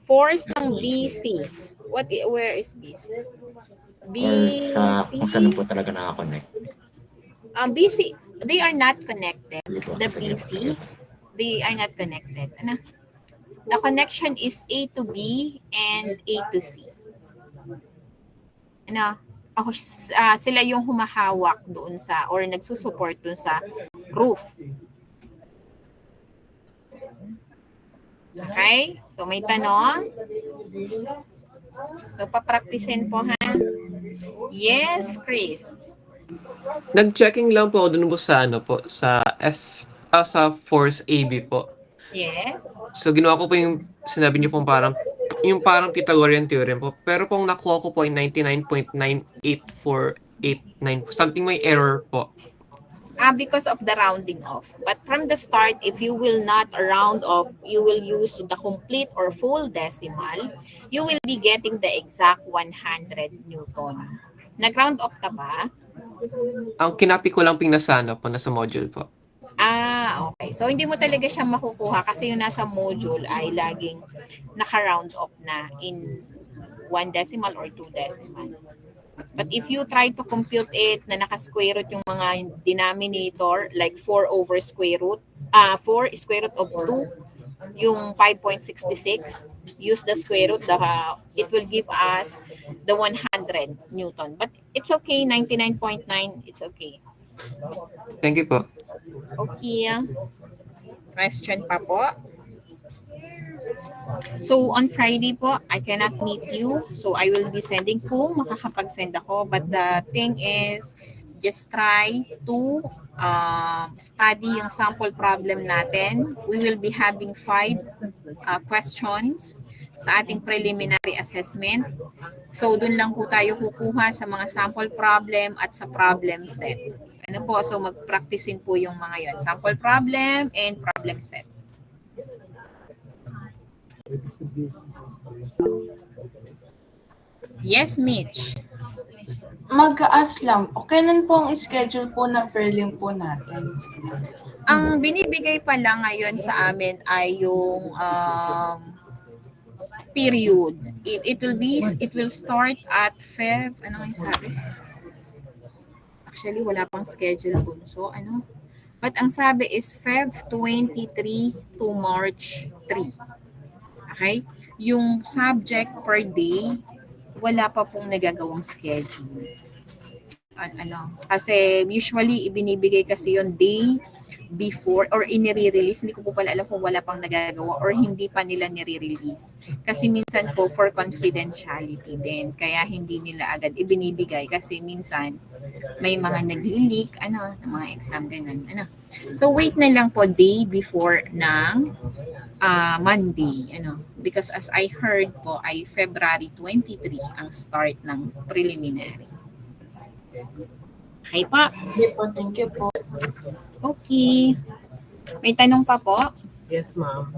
Force ng BC. Where is BC? Or kung saan po talaga nakakonect. BC, they are not connected. Sige po, The sige po. BC, they are not connected. The connection is A to B and A to C. Sila yung humahawak doon sa, or nagsusupport doon sa roof. Okay? So, may tanong? So, papraktisin po, ha? Yes, Chris. Nag-checking lang po ako dun po sa sa force AB po. Yes. So ginawa ko po yung sinabi niyo pong parang Pythagorean theorem po. Pero pong nakuha ko po ay 99.98489. Something may error po. Because of the rounding off. But from the start, if you will not round off, you will use the complete or full decimal, you will be getting the exact 100 Newton. Nag-round off ka ba? Ang kinapi ko lang nasa module po. Okay. So, hindi mo talaga siya makukuha kasi yung nasa module ay laging naka-round off na in 1 decimal or 2 decimal. But if you try to compute it na naka-square root yung mga denominator, like 4 over square root, 4 square root of 2, yung 5.66, use the square root, it will give us the 100 Newton. But it's okay, 99.9, it's okay. Thank you po. Okay. Question pa po. So, on Friday po, I cannot meet you. So, I will be sending kung makakapag-send ako. But the thing is, just try to study yung sample problem natin. We will be having 5 questions sa ating preliminary assessment. So, dun lang po tayo kukuha sa mga sample problem at sa problem set. Ano po? So, mag-practicein po yung mga yon. Sample problem and problem set. Yes, Mitch. Mag-aas lang. Okay lang po ang schedule po na prelim po natin. Ang binibigay pa lang ngayon sa amin ay yung period. It will start at Feb. Ano yung sabi? Actually, wala pang schedule po. So, ano? But ang sabi is Feb 23 to March 3. Okay? Yung subject per day, wala pa pong nagagawang schedule. Kasi usually ibinibigay kasi yon day before or inire-release. Hindi ko po pala alam kung wala pang nagagawa or hindi pa nila nire-release. Kasi minsan po for confidentiality din. Kaya hindi nila agad ibinibigay kasi minsan may mga nagli-leak, ng mga exam ganun. So wait na lang po day before ng Monday, because as I heard po ay February 23 ang start ng preliminary. Okay pa? Thank you po. Okay. May tanong pa po? Yes, ma'am.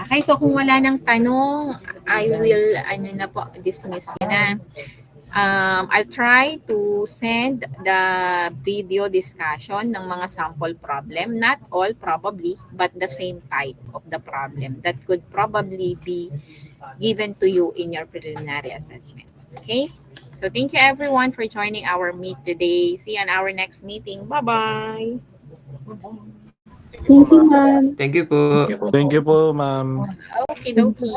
Okay, so kung wala nang tanong, I will dismiss you na. I'll try to send the video discussion ng mga sample problem. Not all probably, but the same type of the problem that could probably be given to you in your preliminary assessment. Okay? So thank you everyone for joining our meet today. See you on our next meeting. Bye-bye. Thank you, ma'am. Thank you po. Thank you po, ma'am. Okay, dokie.